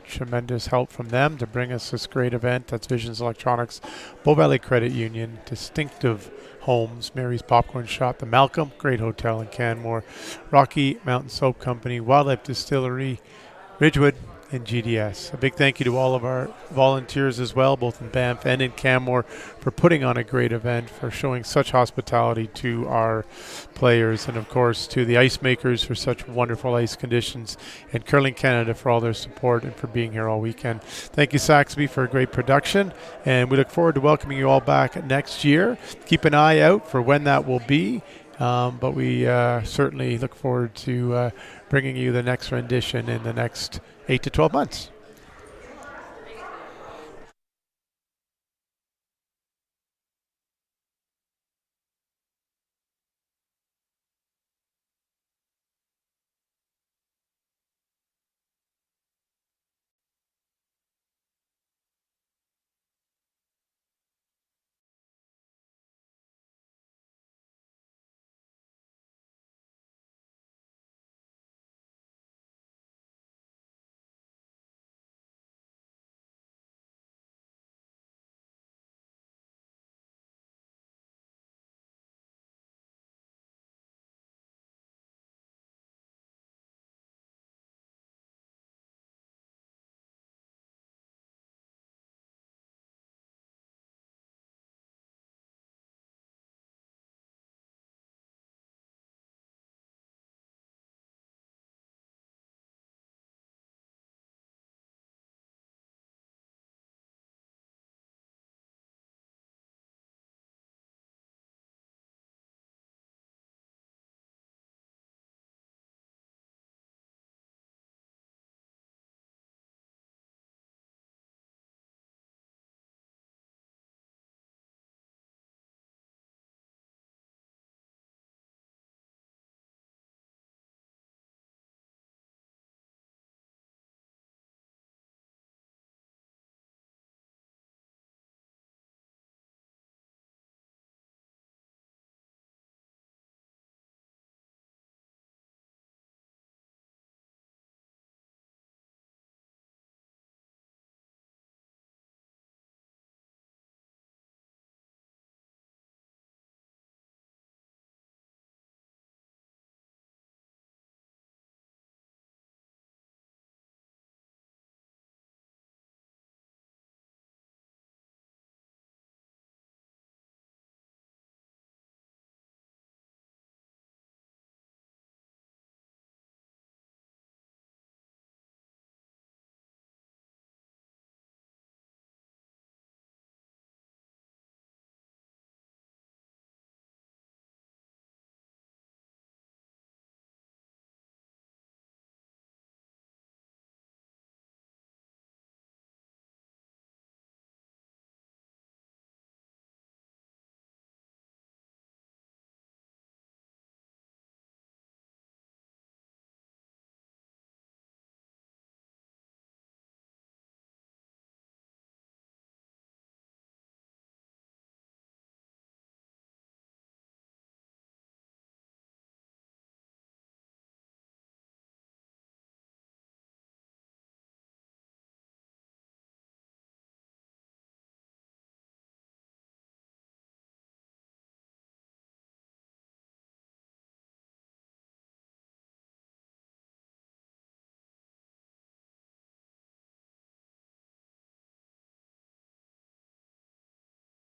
tremendous help from them to bring us this great event. That's Visions Electronics, Bow Valley Credit Union, Distinctive Homes, Mary's Popcorn Shop, the Malcolm, great hotel in Canmore, Rocky Mountain Soap Company, Wildlife Distillery, Ridgewood, and GDS. A big thank you to all of our volunteers as well, both in Banff and in Canmore, for putting on a great event, for showing such hospitality to our players, and of course to the ice makers for such wonderful ice conditions, and Curling Canada for all their support and for being here all weekend. Thank you, Saxby, for a great production, and we look forward to welcoming you all back next year. Keep an eye out for when that will be, but we certainly look forward to bringing you the next rendition in the next 8 to 12 months.